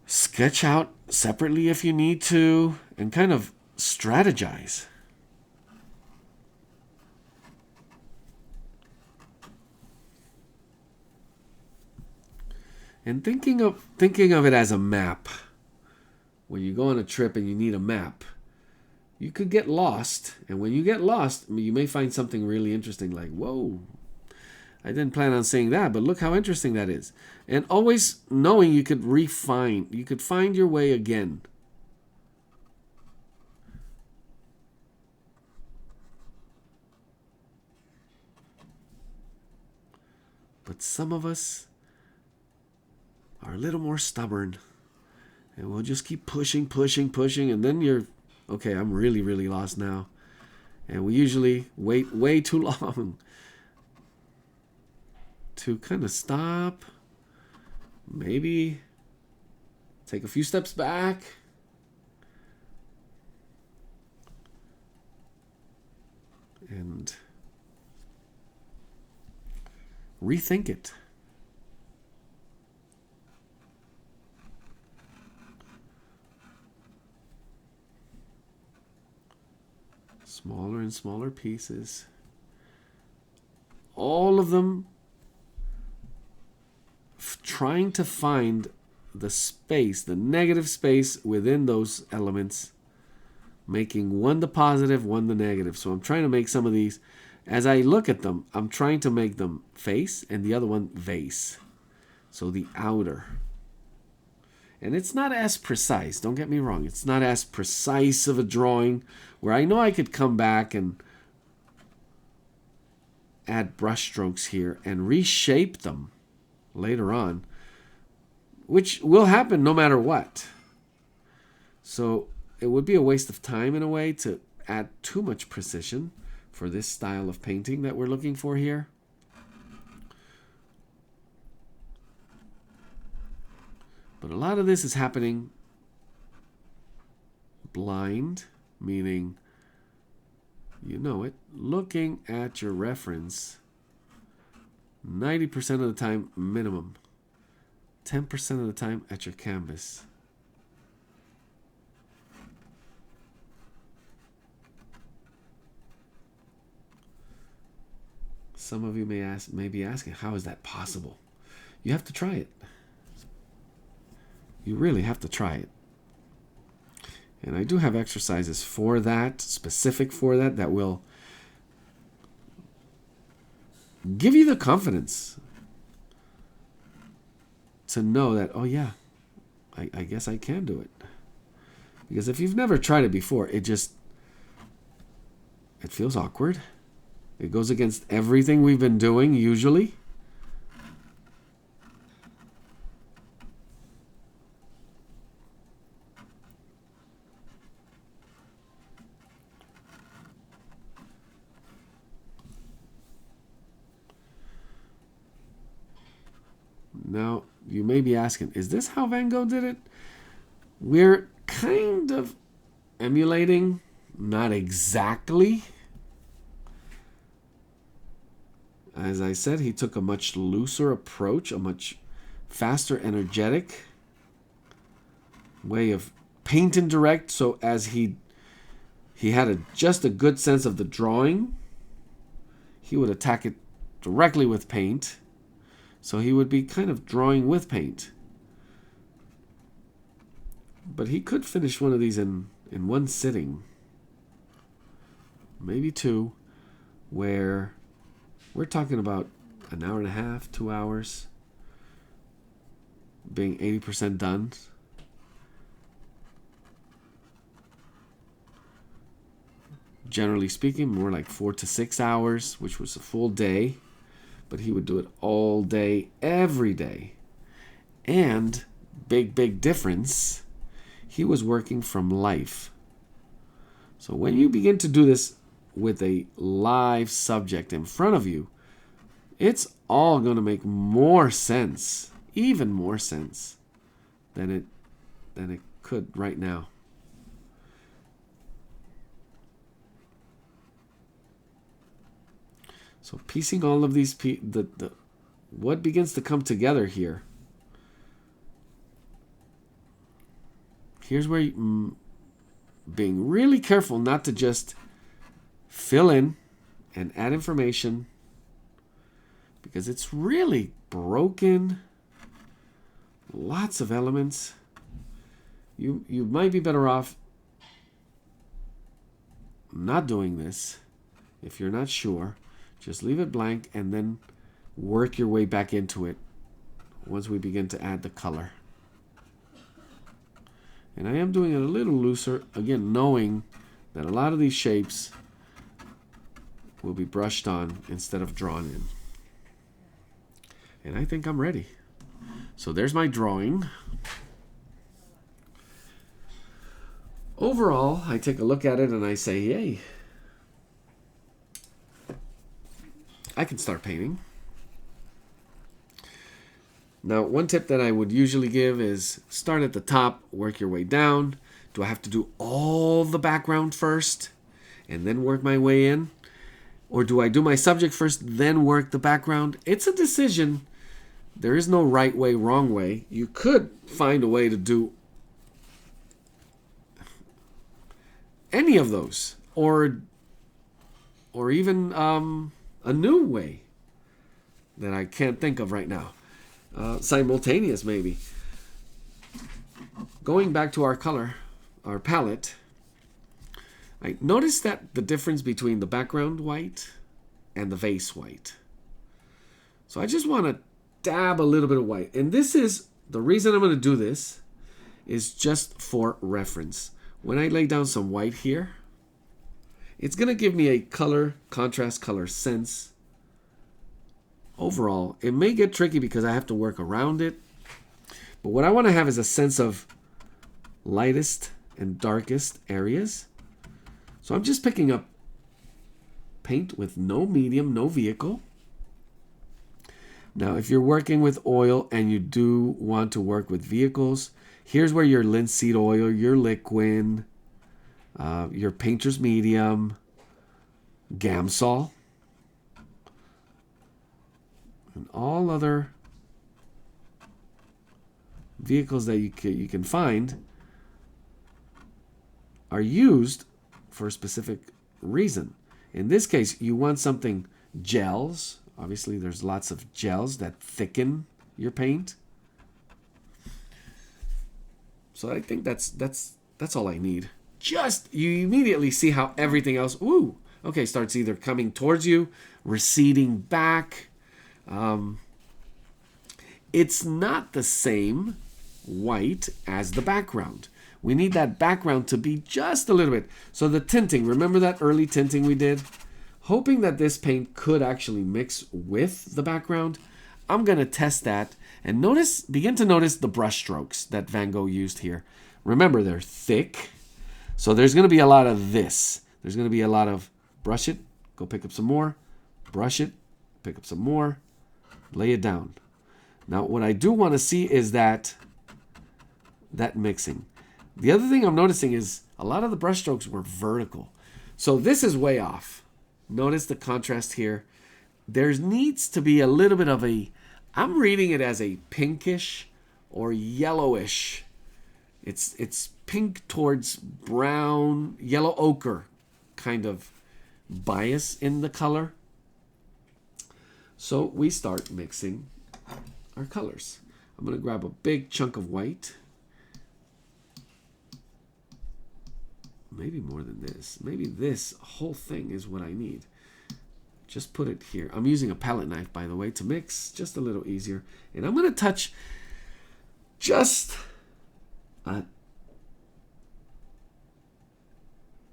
sketch out separately if you need to, and kind of strategize. And thinking of it as a map. When you go on a trip and you need a map, you could get lost. And when you get lost, you may find something really interesting like, whoa, I didn't plan on saying that, but look how interesting that is. And always knowing you could you could find your way again. But some of us are a little more stubborn. And we'll just keep pushing. And then you're, okay, I'm really, really lost now. And we usually wait way too long to kind of stop. Maybe take a few steps back. And rethink it. Smaller and smaller pieces. All all of them trying to find the space, the negative space within those elements, making one the positive, one the negative. So I'm trying to make some of these, as I look at them, I'm trying to make them face and the other one vase. So the outer. And it's not as precise, don't get me wrong. It's not as precise of a drawing where I know I could come back and add brush strokes here and reshape them later on, which will happen no matter what. So it would be a waste of time in a way to add too much precision for this style of painting that we're looking for here. But a lot of this is happening blind, meaning you know it, looking at your reference 90% of the time minimum, 10% of the time at your canvas. Some of you may be asking, how is that possible? You have to try it. You really have to try it. And I do have exercises for that, specific for that, that will give you the confidence to know that, oh yeah, I guess I can do it. Because if you've never tried it before, it feels awkward. It goes against everything we've been doing usually. Now, you may be asking, is this how Van Gogh did it? We're kind of emulating, not exactly. As I said, he took a much looser approach, a much faster, energetic way of paint and direct. So as he had just a good sense of the drawing, he would attack it directly with paint. So he would be kind of drawing with paint. But he could finish one of these in one sitting. Maybe two, where we're talking about an hour and a half, 2 hours, being 80% done. Generally speaking, more like 4 to 6 hours, which was a full day. But he would do it all day, every day. And, big difference, he was working from life. So when you begin to do this with a live subject in front of you, it's all going to make more sense, even more sense than it could right now. So piecing all of these, what begins to come together here. Here's where being really careful not to just fill in and add information, because it's really broken. Lots of elements. You might be better off not doing this if you're not sure. Just leave it blank and then work your way back into it once we begin to add the color. And I am doing it a little looser, again, knowing that a lot of these shapes will be brushed on instead of drawn in. And I think I'm ready. So there's my drawing. Overall, I take a look at it and I say, yay. I can start painting. Now, one tip that I would usually give is start at the top, work your way down. Do I have to do all the background first and then work my way in? Or do I do my subject first, then work the background? It's a decision. There is no right way, wrong way. You could find a way to do any of those, or even a new way. that I can't think of right now. Simultaneous, maybe. Going back to our color, our palette, I noticed that the difference between the background white and the vase white. So I just want to dab a little bit of white. And this is, the reason I'm going to do this is just for reference. When I lay down some white here, it's going to give me a color, contrast color sense. Overall, it may get tricky because I have to work around it. But what I want to have is a sense of lightest and darkest areas. So I'm just picking up paint with no medium, no vehicle. Now, if you're working with oil and you do want to work with vehicles, here's where your linseed oil, your liquid, your painter's medium, Gamsol, and all other vehicles that you can find are used for a specific reason. In this case, you want something gels. Obviously, there's lots of gels that thicken your paint. So I think that's all I need. Just, you immediately see how everything else, starts either coming towards you, receding back. It's not the same white as the background. We need that background to be just a little bit. So the tinting, remember that early tinting we did? Hoping that this paint could actually mix with the background, I'm going to test that and begin to notice the brush strokes that Van Gogh used here. Remember, they're thick, so there's going to be a lot of this. There's going to be a lot of brush it, go pick up some more, brush it, pick up some more, lay it down. Now, what I do want to see is that mixing. The other thing I'm noticing is a lot of the brush strokes were vertical. So this is way off. Notice the contrast here. There needs to be a little bit of I'm reading it as a pinkish or yellowish. It's pink towards brown, yellow ochre kind of bias in the color. So we start mixing our colors. I'm going to grab a big chunk of white. Maybe more than this. Maybe this whole thing is what I need. Just put it here. I'm using a palette knife, by the way, to mix just a little easier. And I'm going to touch just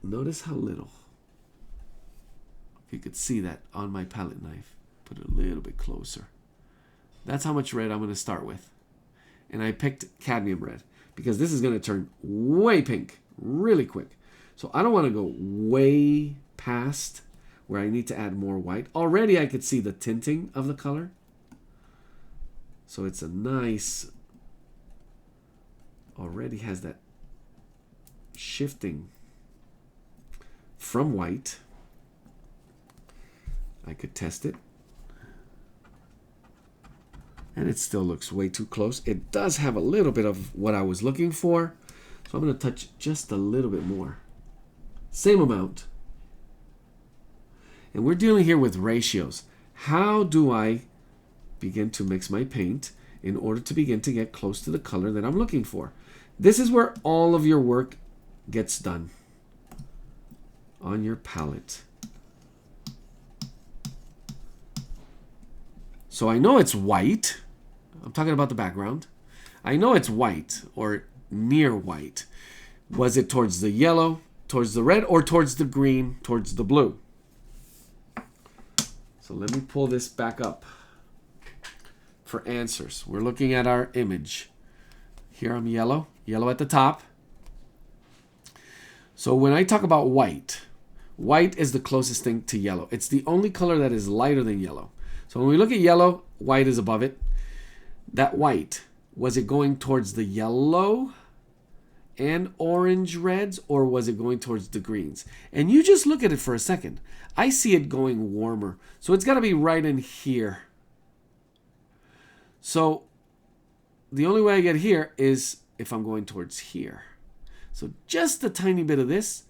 notice how little. If you could see that on my palette knife. Put it a little bit closer. That's how much red I'm going to start with. And I picked cadmium red because this is going to turn way pink really quick. So I don't want to go way past where I need to add more white. Already I could see the tinting of the color. So it's a nice, already has that shifting from white. I could test it. And it still looks way too close. It does have a little bit of what I was looking for. So I'm going to touch just a little bit more. Same amount. And we're dealing here with ratios. How do I begin to mix my paint in order to begin to get close to the color that I'm looking for? This is where all of your work gets done on your palette. So I know it's white. I'm talking about the background. I know it's white or near white. Was it towards the yellow, towards the red, or towards the green, towards the blue? So let me pull this back up for answers. We're looking at our image. Here I'm yellow at the top. So when I talk about white, white is the closest thing to yellow. It's the only color that is lighter than yellow. So when we look at yellow, white is above it. That white, was it going towards the yellow and orange reds, or was it going towards the greens? And you just look at it for a second. I see it going warmer. So it's got to be right in here. So the only way I get here is if I'm going towards here. So just a tiny bit of this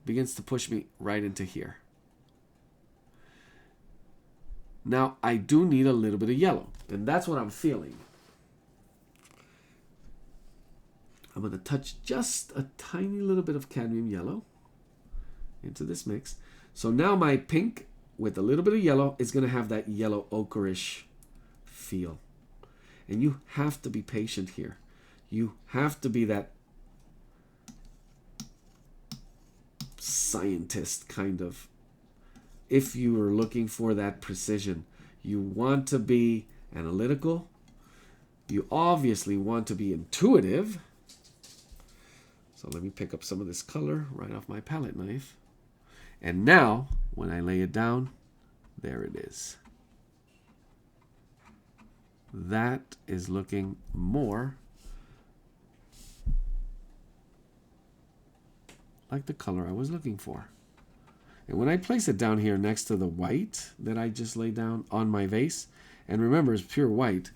begins to push me right into here. Now I do need a little bit of yellow, and that's what I'm feeling. I'm going to touch just a tiny little bit of cadmium yellow into this mix. So now my pink with a little bit of yellow is going to have that yellow ochreish feel. And you have to be patient here. You have to be that scientist kind of. If you are looking for that precision, you want to be analytical. You obviously want to be intuitive. So let me pick up some of this color right off my palette knife. And now, when I lay it down, there it is. That is looking more like the color I was looking for. And when I place it down here next to the white that I just laid down on my vase, and remember it's pure white,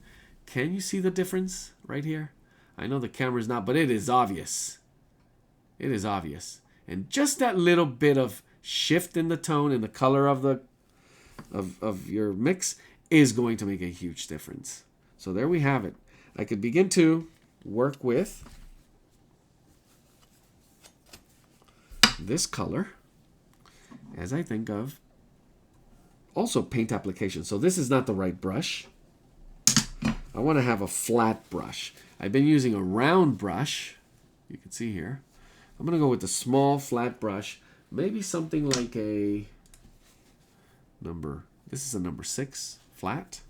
can you see the difference right here? I know the camera's not, but it is obvious. It is obvious. And just that little bit of shift in the tone and the color of the of your mix is going to make a huge difference. So there we have it. I could begin to work with this color as I think of also paint application. So this is not the right brush. I want to have a flat brush. I've been using a round brush. You can see here. I'm going to go with a small flat brush. Maybe something like a this is a number 6 flat.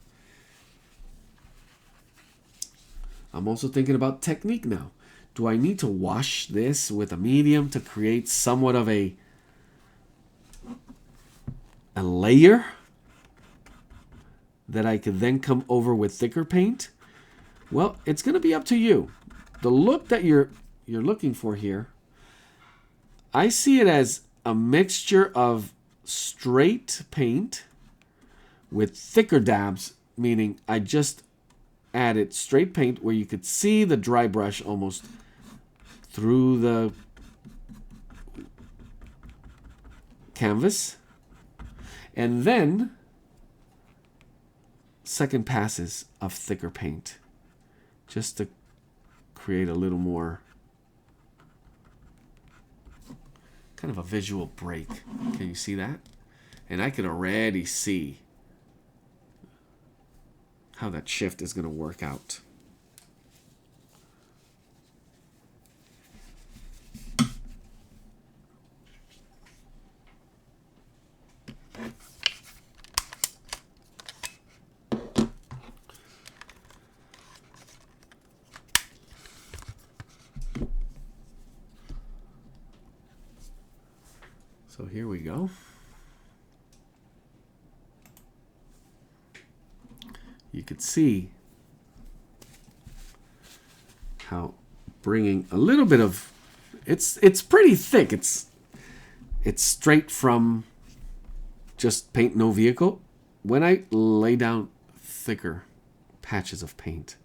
I'm also thinking about technique now. Do I need to wash this with a medium to create somewhat of a layer that I could then come over with thicker paint? Well, it's going to be up to you. The look that you're looking for here, I see it as a mixture of straight paint with thicker dabs, meaning I just added straight paint where you could see the dry brush almost through the canvas. And then second passes of thicker paint just to create a little more kind of a visual break. Can you see that? And I can already see how that shift is going to work out. So here we go. You could see how bringing a little bit of it's pretty thick. It's straight from just paint no vehicle. When I lay down thicker patches of paint,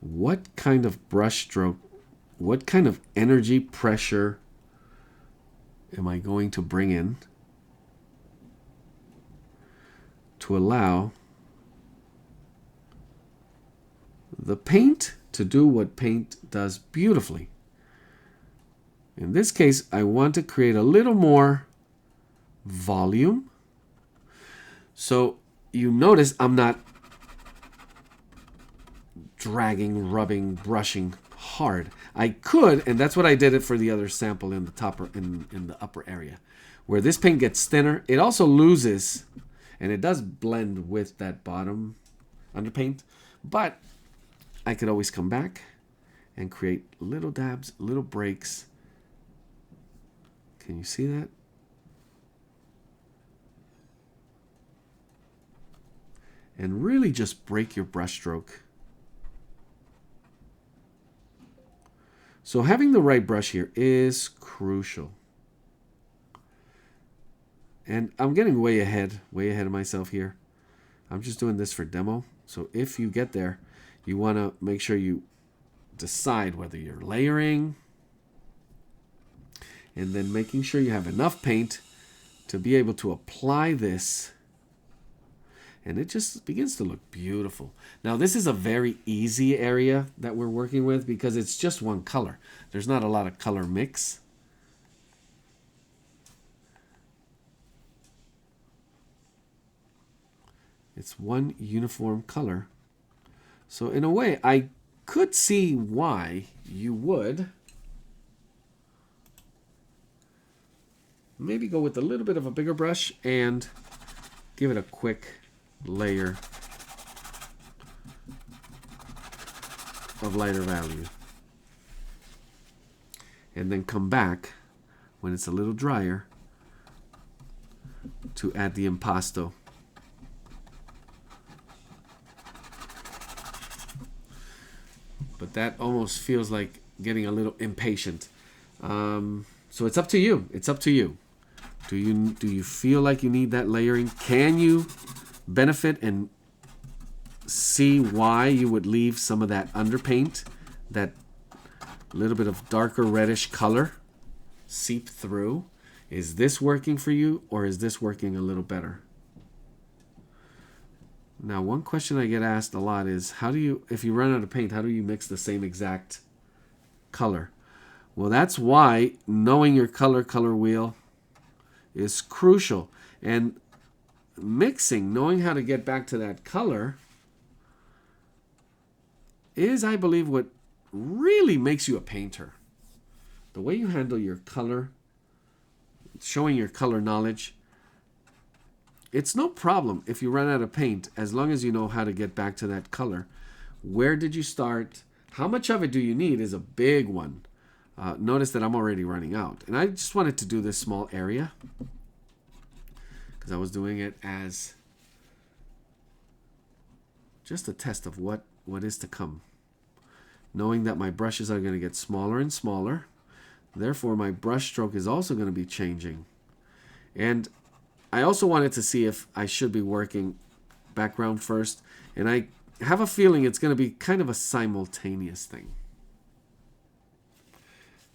what kind of brush stroke, what kind of energy, pressure am I going to bring in to allow the paint to do what paint does beautifully? In this case, I want to create a little more volume. So you notice I'm not dragging, rubbing, brushing hard. I could, and that's what I did it for the other sample in the top in the upper area. Where this paint gets thinner, it also loses, and it does blend with that bottom underpaint. But I could always come back and create little dabs, little breaks. Can you see that? And really just break your brush stroke. So having the right brush here is crucial. And I'm getting way ahead of myself here. I'm just doing this for demo. So if you get there, you want to make sure you decide whether you're layering and then making sure you have enough paint to be able to apply this, and it just begins to look beautiful. Now, this is a very easy area that we're working with because it's just one color. There's not a lot of color mix. It's one uniform color. So in a way, I could see why you would maybe go with a little bit of a bigger brush and give it a quick layer of lighter value. And then come back when it's a little drier to add the impasto. But that almost feels like getting a little impatient. So it's up to you. It's up to you. Do you feel like you need that layering? Can you benefit and see why you would leave some of that underpaint, that little bit of darker reddish color seep through? Is this working for you, or is this working a little better? Now, one question I get asked a lot is, how do you, if you run out of paint, how do you mix the same exact color? Well, that's why knowing your color wheel is crucial. And mixing, knowing how to get back to that color, is, I believe, what really makes you a painter. The way you handle your color, showing your color knowledge. It's no problem if you run out of paint, as long as you know how to get back to that color. Where did you start? How much of it do you need is a big one. Notice that I'm already running out. And I just wanted to do this small area because I was doing it as just a test of what is to come. Knowing that my brushes are going to get smaller and smaller. Therefore, my brush stroke is also going to be changing. And I also wanted to see if I should be working background first. And I have a feeling it's going to be kind of a simultaneous thing.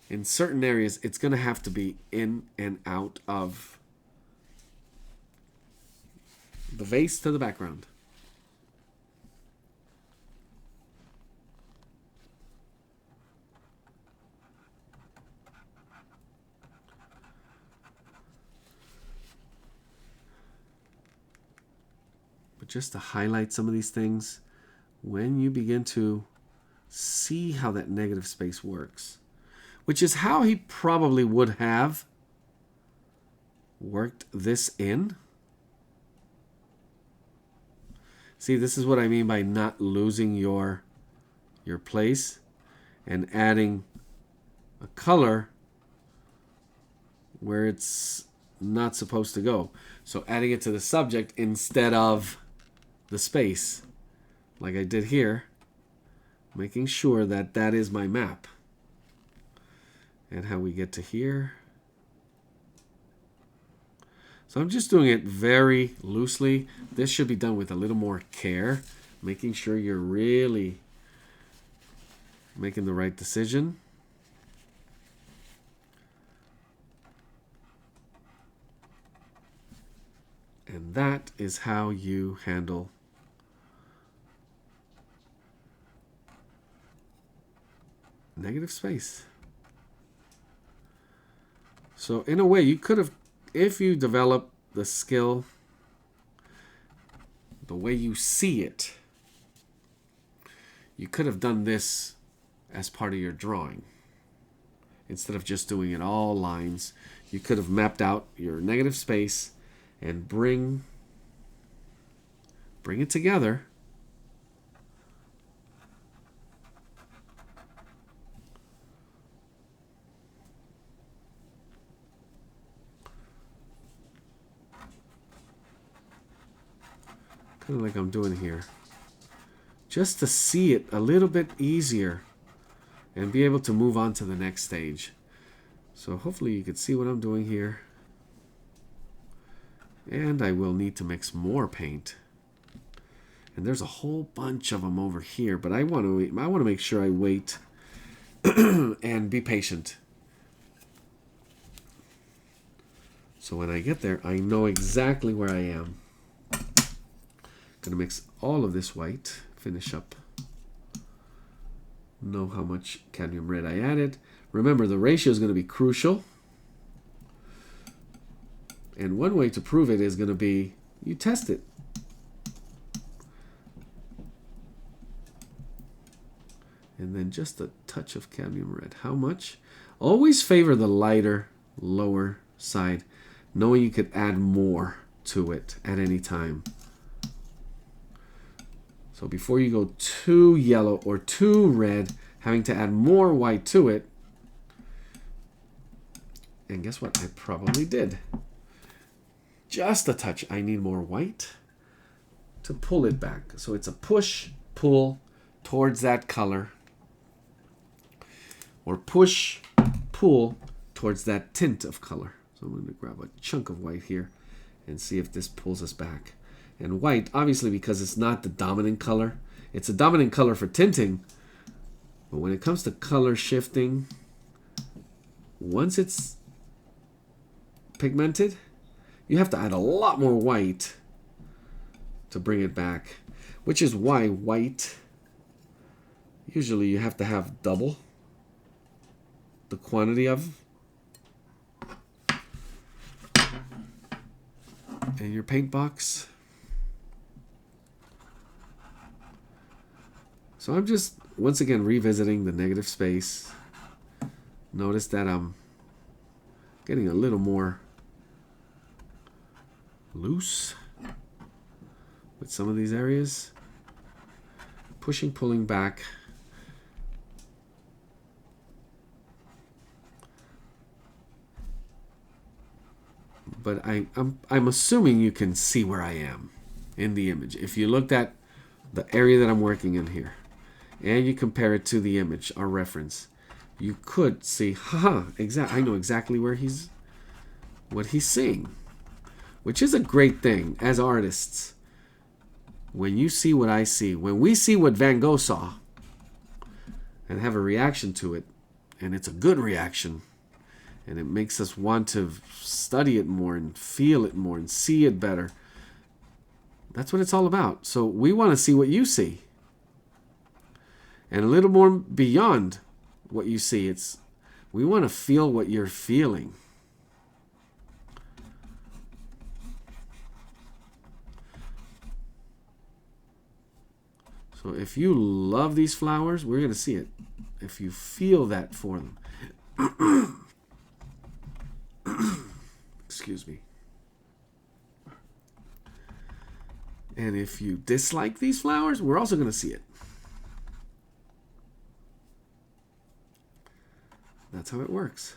In certain areas, it's going to have to be in and out of the vase to the background. But just to highlight some of these things, when you begin to see how that negative space works, which is how he probably would have worked this in. See, this is what I mean by not losing your place and adding a color where it's not supposed to go. So adding it to the subject instead of the space, like I did here, making sure that that is my map. And how we get to here. So I'm just doing it very loosely. This should be done with a little more care, making sure you're really making the right decision. And that is how you handle negative space. So in a way, you could have, if you develop the skill, the way you see it, you could have done this as part of your drawing. Instead of just doing it all lines, you could have mapped out your negative space and bring it together. Kind of like I'm doing here. Just to see it a little bit easier and be able to move on to the next stage. So hopefully you can see what I'm doing here. And I will need to mix more paint. And there's a whole bunch of them over here, but I want to make sure I wait and be patient. So when I get there, I know exactly where I am. Gonna mix all of this white, finish up. Know how much cadmium red I added. Remember, the ratio is going to be crucial. And one way to prove it is going to be you test it. And then just a touch of cadmium red. How much? Always favor the lighter, lower side, knowing you could add more to it at any time. So before you go too yellow or too red, having to add more white to it. And guess what? I probably did. Just a touch. I need more white to pull it back. So it's a push, pull towards that color. Or push, pull towards that tint of color. So I'm going to grab a chunk of white here and see if this pulls us back. And white, obviously, because it's not the dominant color. It's a dominant color for tinting. But when it comes to color shifting, once it's pigmented, you have to add a lot more white to bring it back. Which is why white, usually you have to have double the quantity of in your paint box. So I'm just, once again, revisiting the negative space. Notice that I'm getting a little more loose with some of these areas. Pushing, pulling back. But I'm assuming you can see where I am in the image. If you looked at the area that I'm working in here, and you compare it to the image, our reference, you could see, haha, I know exactly where what he's seeing. Which is a great thing as artists. When you see what I see, when we see what Van Gogh saw, and have a reaction to it, and it's a good reaction, and it makes us want to study it more and feel it more and see it better. That's what it's all about. So we want to see what you see. And a little more beyond what you see. We want to feel what you're feeling. So if you love these flowers, we're going to see it. If you feel that for them. Excuse me. And if you dislike these flowers, we're also going to see it. That's how it works.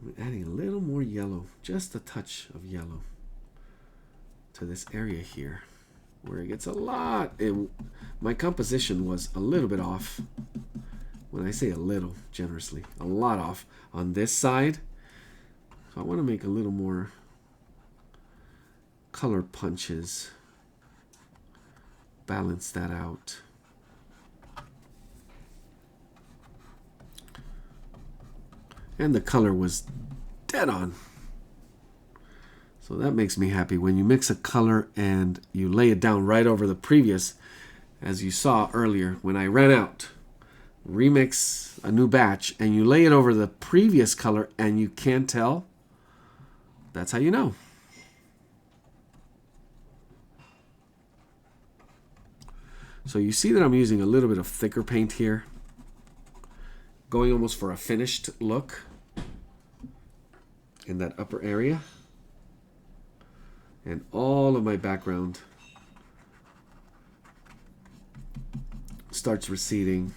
I'm adding a little more yellow, just a touch of yellow to this area here where it gets a lot. My composition was a little bit off. When I say a little, generously, a lot off on this side. So I want to make a little more color punches. Balance that out. And the color was dead on. So that makes me happy. When you mix a color and you lay it down right over the previous, as you saw earlier, when I ran out, remix a new batch, and you lay it over the previous color and you can't tell, that's how you know. So you see that I'm using a little bit of thicker paint here, going almost for a finished look in that upper area. And all of my background starts receding.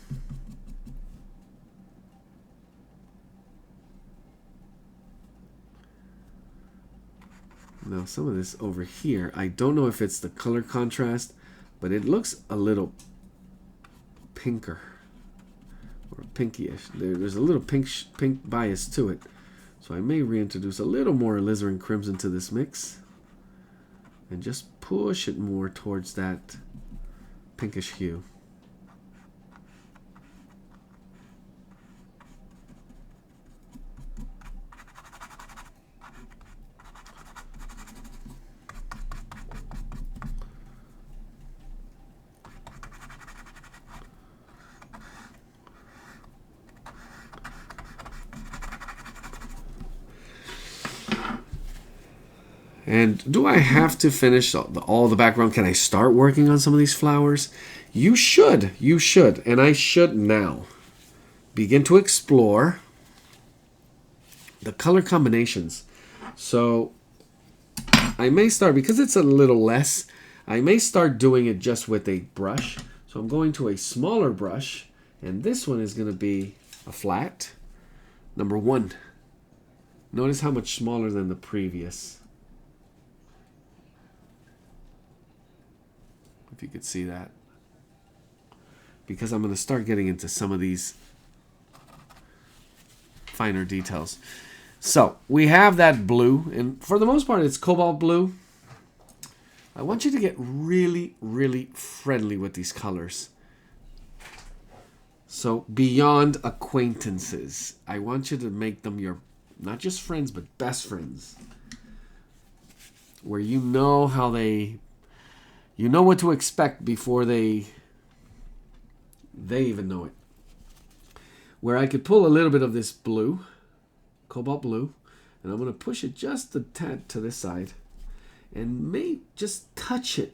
Now some of this over here, I don't know if it's the color contrast, but it looks a little pinker or pinkyish. There's a little pink bias to it. So I may reintroduce a little more alizarin crimson to this mix and just push it more towards that pinkish hue. And do I have to finish all the background? Can I start working on some of these flowers? You should. You should. And I should now begin to explore the color combinations. So I may start, because it's a little less, I may start doing it just with a brush. So I'm going to a smaller brush, and this one is going to be a flat. Number 1. Notice how much smaller than the previous. If you could see that. Because I'm going to start getting into some of these finer details. So we have that blue, and for the most part it's cobalt blue. I want you to get really, really friendly with these colors. So beyond acquaintances, I want you to make them your, not just friends, but best friends. Where you know how they, you know what to expect before they even know it. Where I could pull a little bit of this blue, cobalt blue, and I'm going to push it just a tad to this side and may just touch it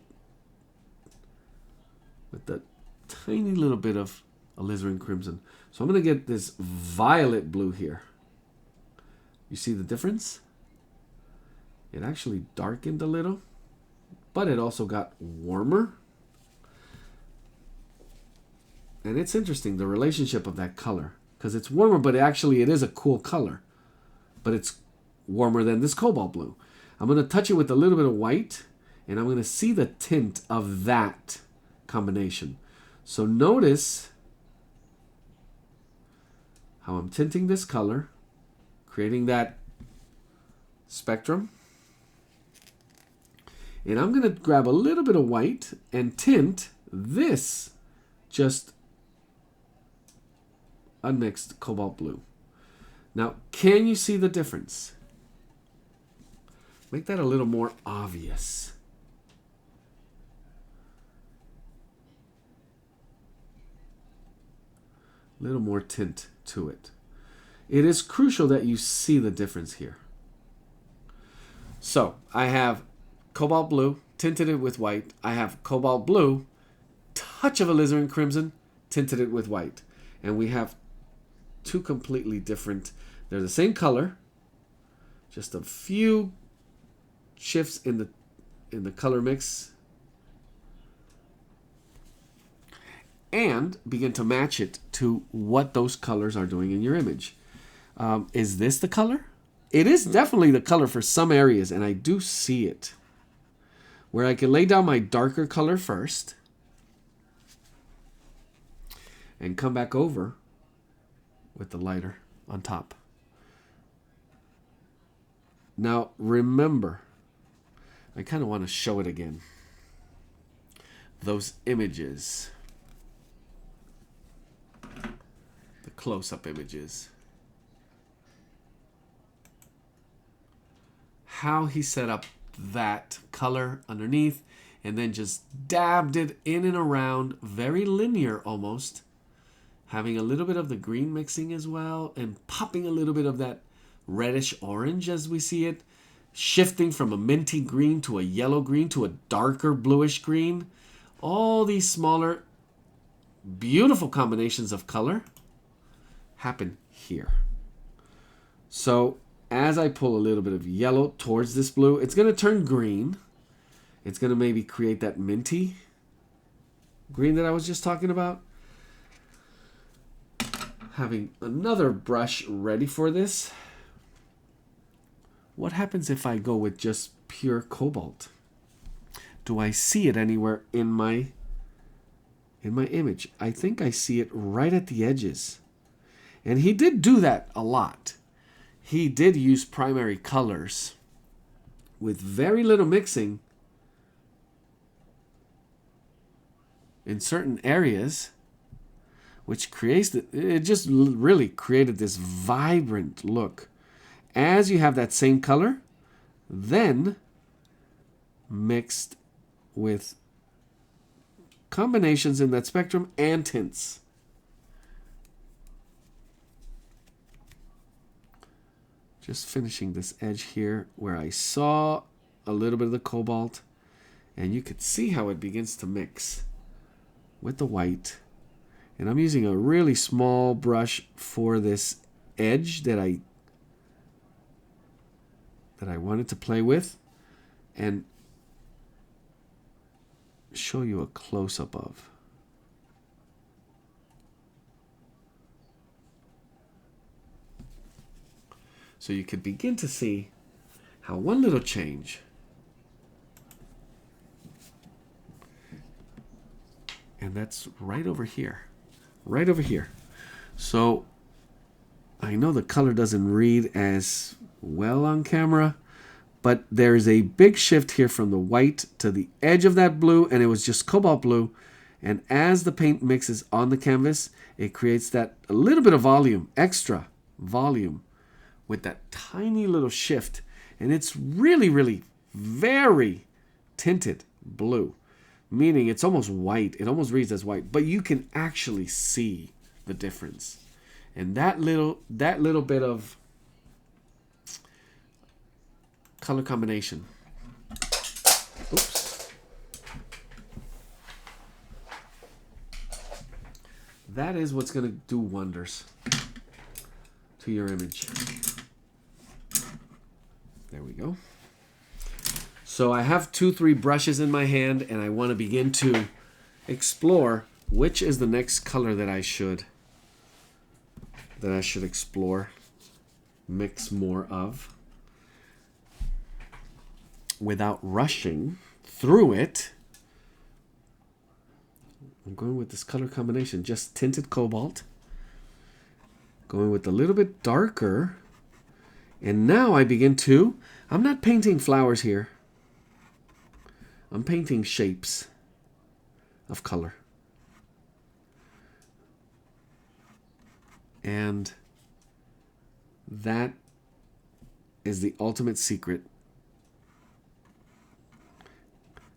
with the tiny little bit of alizarin crimson. So I'm going to get this violet blue here. You see the difference? It actually darkened a little, but it also got warmer. And it's interesting, the relationship of that color, because it's warmer, but actually it is a cool color, but it's warmer than this cobalt blue. I'm going to touch it with a little bit of white, and I'm going to see the tint of that combination. So notice how I'm tinting this color, creating that spectrum. And I'm going to grab a little bit of white and tint this just unmixed cobalt blue. Now, can you see the difference? Make that a little more obvious. A little more tint to it. It is crucial that you see the difference here. So, I have cobalt blue, tinted it with white. I have cobalt blue, touch of alizarin crimson, tinted it with white. And we have two completely different, they're the same color, just a few shifts in the color mix, and begin to match it to what those colors are doing in your image. Is this the color? It is definitely the color for some areas, and I do see it. Where I can lay down my darker color first and come back over with the lighter on top. Now remember, I kind of want to show it again. Those images, the close-up images. How he set up that color underneath and then just dabbed it in and around, very linear almost, having a little bit of the green mixing as well and popping a little bit of that reddish orange as we see it, shifting from a minty green to a yellow green to a darker bluish green. All these smaller beautiful combinations of color happen here. So as I pull a little bit of yellow towards this blue, it's going to turn green. It's going to maybe create that minty green that I was just talking about. Having another brush ready for this. What happens if I go with just pure cobalt? Do I see it anywhere in my image? I think I see it right at the edges. And he did do that a lot. He did use primary colors with very little mixing in certain areas, which creates it just really created this vibrant look. As you have that same color, then mixed with combinations in that spectrum and tints. Just finishing this edge here where I saw a little bit of the cobalt, and you could see how it begins to mix with the white. And I'm using a really small brush for this edge that I wanted to play with and show you a close-up of. So you could begin to see how one little change and that's right over here. Right over here. So I know the color doesn't read as well on camera, but there's a big shift here from the white to the edge of that blue, and it was just cobalt blue. And as the paint mixes on the canvas, it creates that a little bit of volume, extra volume, with that tiny little shift. And it's really, really very tinted blue, meaning it's almost white. It almost reads as white, but you can actually see the difference. And that little bit of color combination. Oops. That is what's going to do wonders to your image. There we go. So I have 2-3 brushes in my hand, and I want to begin to explore which is the next color that I should explore, mix more of, without rushing through it. I'm going with this color combination, just tinted cobalt, going with a little bit darker, and now I begin to, I'm not painting flowers here, I'm painting shapes of color. And that is the ultimate secret.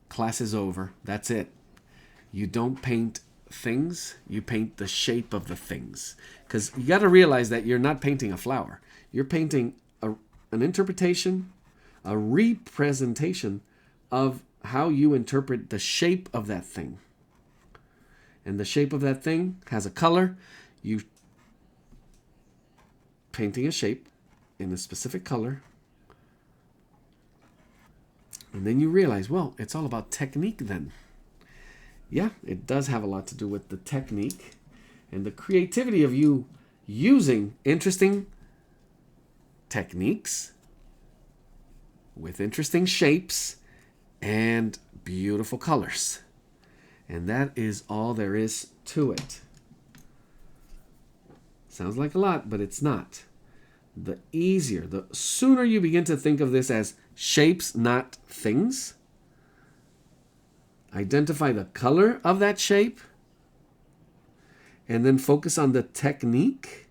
Class is over. That's it. You don't paint things, you paint the shape of the things. Because you got to realize that you're not painting a flower. You're painting an interpretation, a representation of how you interpret the shape of that thing. And the shape of that thing has a color. You painting a shape in a specific color. And then you realize, well, it's all about technique then. Yeah, it does have a lot to do with the technique and the creativity of you using interesting techniques with interesting shapes and beautiful colors. And that is all there is to it. Sounds like a lot, but it's not. The easier, the sooner you begin to think of this as shapes, not things. Identify the color of that shape, and then focus on the technique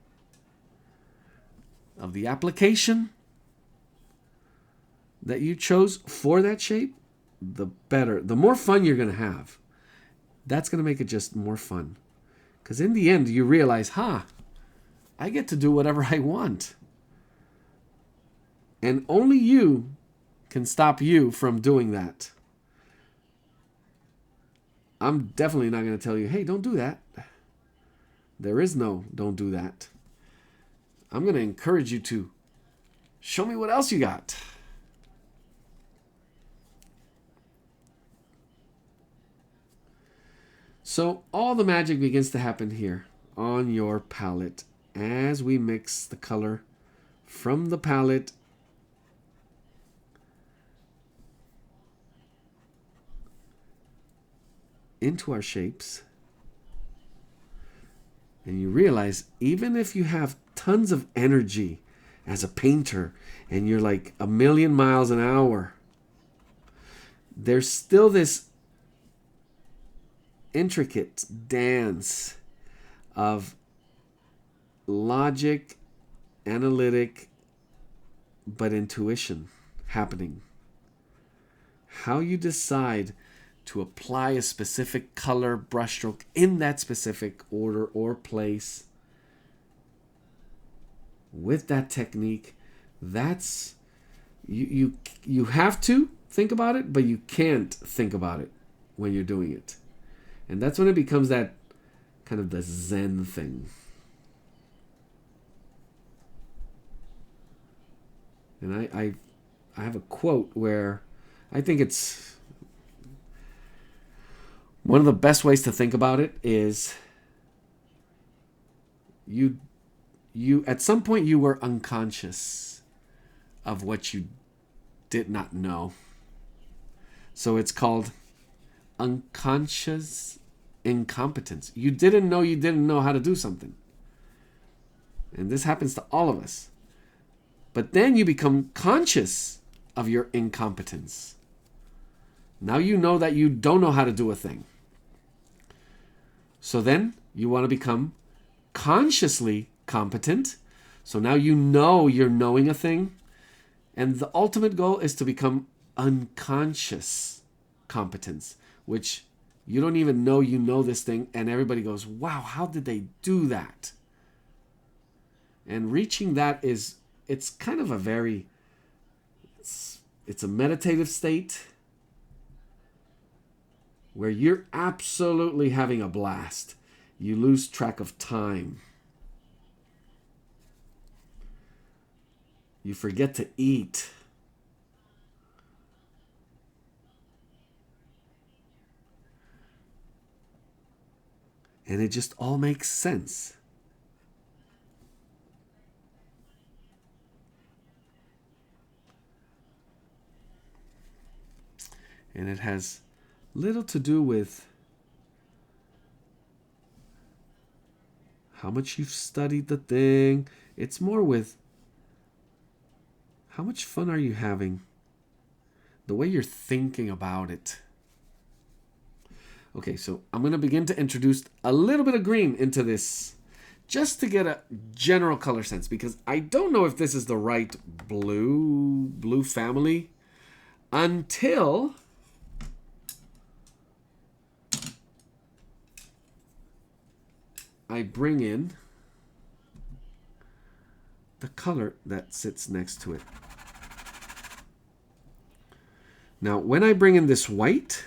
of the application that you chose for that shape, the better, the more fun you're going to have. That's going to make it just more fun. Because in the end, you realize, I get to do whatever I want. And only you can stop you from doing that. I'm definitely not going to tell you, hey, don't do that. There is no don't do that. I'm going to encourage you to show me what else you got. So all the magic begins to happen here on your palette as we mix the color from the palette into our shapes. And you realize, even if you have tons of energy as a painter and you're like 1,000,000 miles an hour, there's still this intricate dance of logic, analytic, but intuition happening. How you decide to apply a specific color brushstroke in that specific order or place with that technique, that's you have to think about it, but you can't think about it when you're doing it. And that's when it becomes that kind of the Zen thing. And I have a quote where I think it's one of the best ways to think about it is you at some point you were unconscious of what you did not know. So it's called unconscious incompetence. You didn't know how to do something. And this happens to all of us. But then you become conscious of your incompetence. Now you know that you don't know how to do a thing. So then you want to become consciously competent. So now you know you're knowing a thing. And the ultimate goal is to become unconscious competence, which you don't even know you know this thing. And everybody goes, wow, how did they do that? And reaching that it's kind of a very, it's a meditative state where you're absolutely having a blast. You lose track of time. You forget to eat. And it just all makes sense. And it has little to do with how much you've studied the thing. It's more with how much fun are you having? The way you're thinking about it. Okay, so I'm going to begin to introduce a little bit of green into this just to get a general color sense, because I don't know if this is the right blue family until I bring in the color that sits next to it. Now, when I bring in this white,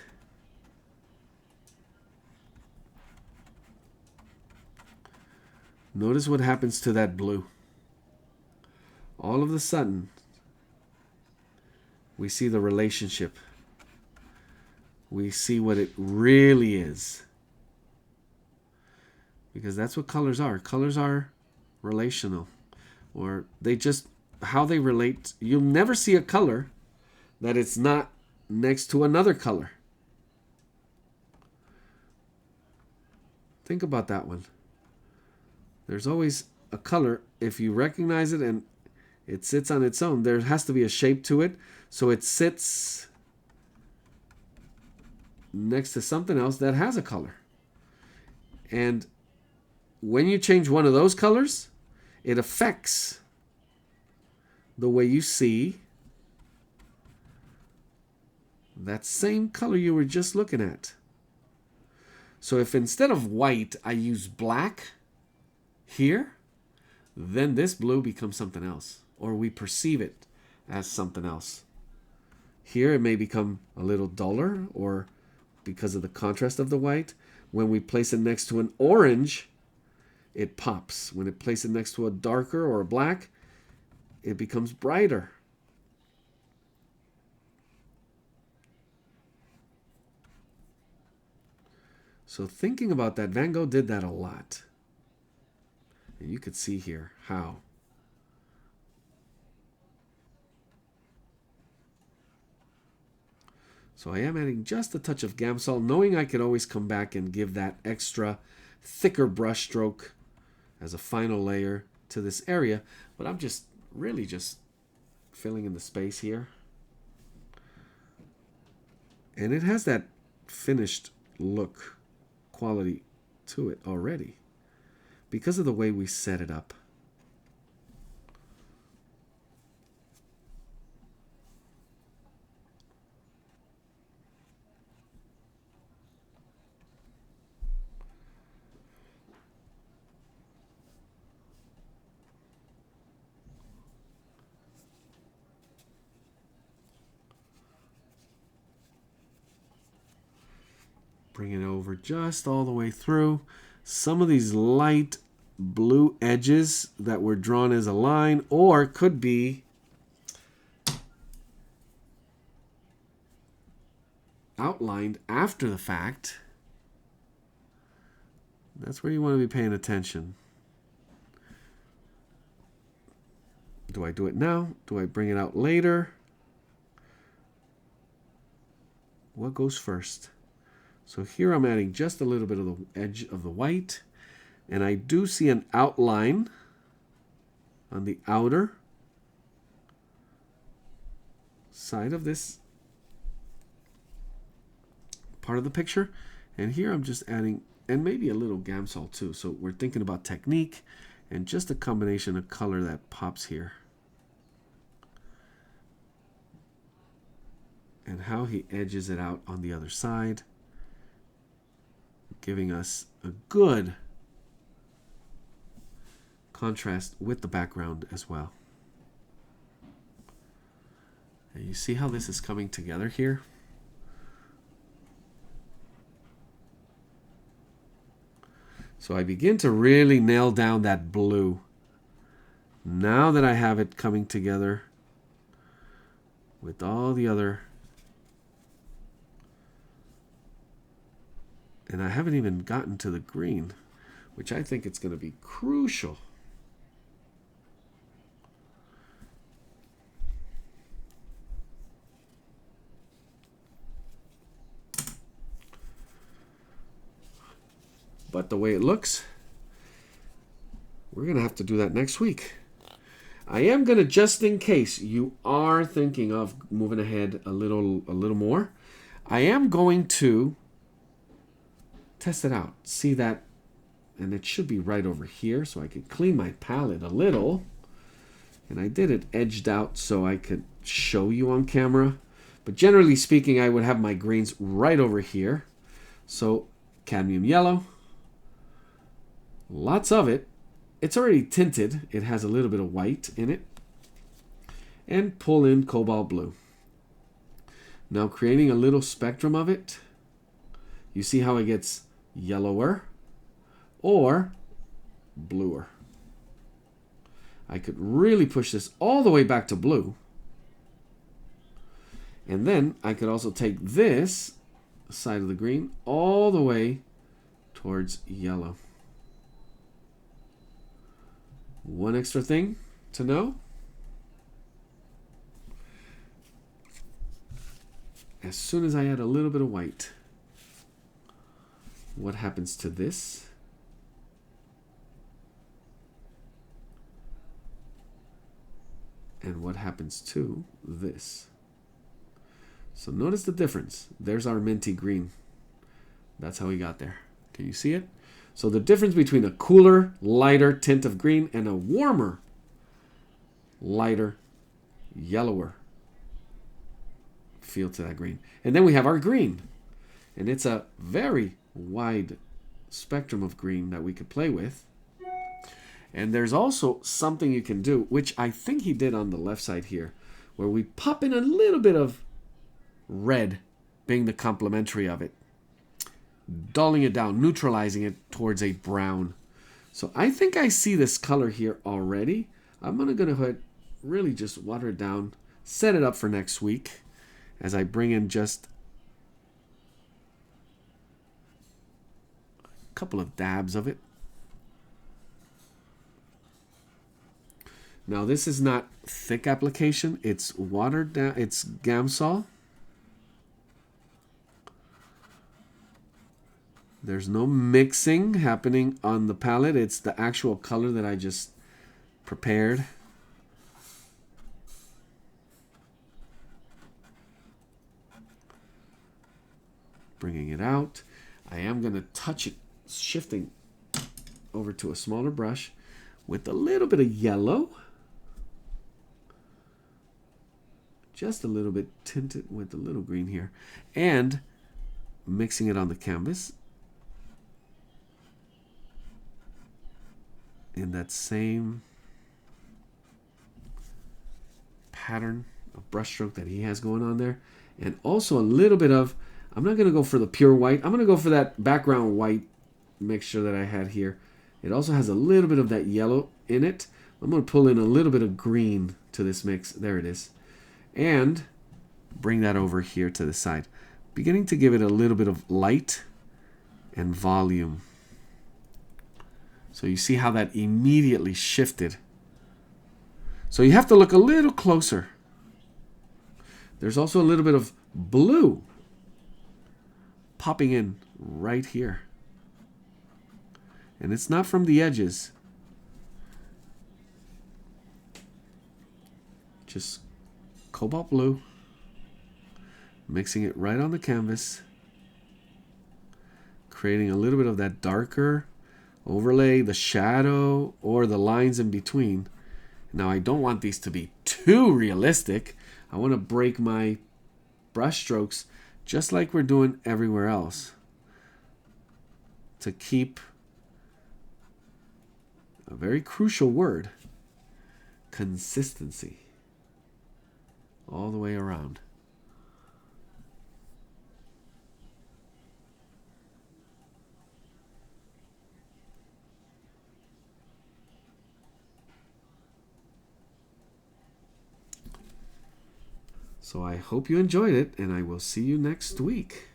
notice what happens to that blue. All of a sudden, we see the relationship. We see what it really is. Because that's what colors are. Colors are relational. Or they just, how they relate. You'll never see a color that it's not next to another color. Think about that one. There's always a color. If you recognize it and it sits on its own, there has to be a shape to it. So it sits next to something else that has a color. And when you change one of those colors, it affects the way you see that same color you were just looking at. So if instead of white, I use black here, then this blue becomes something else, or we perceive it as something else. Here it may become a little duller, or because of the contrast of the white. When we place it next to an orange, it pops. When it places it next to a darker or a black, it becomes brighter. So thinking about that, Van Gogh did that a lot. And you could see here how. So I am adding just a touch of Gamsol, knowing I could always come back and give that extra thicker brush stroke as a final layer to this area. But I'm just really just filling in the space here. And it has that finished look quality to it already because of the way we set it up. Bring it over just all the way through. Some of these light blue edges that were drawn as a line, or could be outlined after the fact. That's where you want to be paying attention. Do I do it now? Do I bring it out later? What goes first? So here I'm adding just a little bit of the edge of the white, and I do see an outline on the outer side of this part of the picture. And here I'm just adding, and maybe a little Gamsol too. So we're thinking about technique and just a combination of color that pops here. And how he edges it out on the other side, giving us a good contrast with the background as well. And you see how this is coming together here? So I begin to really nail down that blue. Now that I have it coming together with all the other, and I haven't even gotten to the green, which I think it's going to be crucial. But the way it looks, we're going to have to do that next week. I am going to, just in case you are thinking of moving ahead a little more, I am going to test it out. See that? And it should be right over here, so I could clean my palette a little. And I did it edged out so I could show you on camera. But generally speaking, I would have my greens right over here. So cadmium yellow. Lots of it. It's already tinted. It has a little bit of white in it. And pull in cobalt blue. Now creating a little spectrum of it. You see how it gets yellower or bluer. I could really push this all the way back to blue. And then I could also take this side of the green all the way towards yellow. One extra thing to know. As soon as I add a little bit of white, what happens to this? And what happens to this? So notice the difference. There's our minty green. That's how we got there. Can you see it? So the difference between a cooler, lighter tint of green and a warmer, lighter, yellower feel to that green. And then we have our green. And it's a very wide spectrum of green that we could play with. And there's also something you can do, which I think he did on the left side here, where we pop in a little bit of red, being the complementary of it, dulling it down, neutralizing it towards a brown. So I think I see this color here already. I'm going to go ahead, really just water it down, set it up for next week as I bring in just a couple of dabs of it. Now this is not thick application, it's watered down, it's Gamsol. There's no mixing happening on the palette, it's the actual color that I just prepared. Bringing it out. I am going to touch it, shifting over to a smaller brush with a little bit of yellow. Just a little bit tinted with a little green here. And mixing it on the canvas in that same pattern of brushstroke that he has going on there. And also a little bit of, I'm not going to go for the pure white. I'm going to go for that background white mixture that I had here. It also has a little bit of that yellow in it. I'm going to pull in a little bit of green to this mix. There it is. And bring that over here to the side. Beginning to give it a little bit of light and volume. So you see how that immediately shifted. So you have to look a little closer. There's also a little bit of blue popping in right here. And it's not from the edges. Just cobalt blue. Mixing it right on the canvas. Creating a little bit of that darker overlay, the shadow, or the lines in between. Now I don't want these to be too realistic. I want to break my brush strokes just like we're doing everywhere else to keep a very crucial word, consistency, all the way around. So I hope you enjoyed it, and I will see you next week.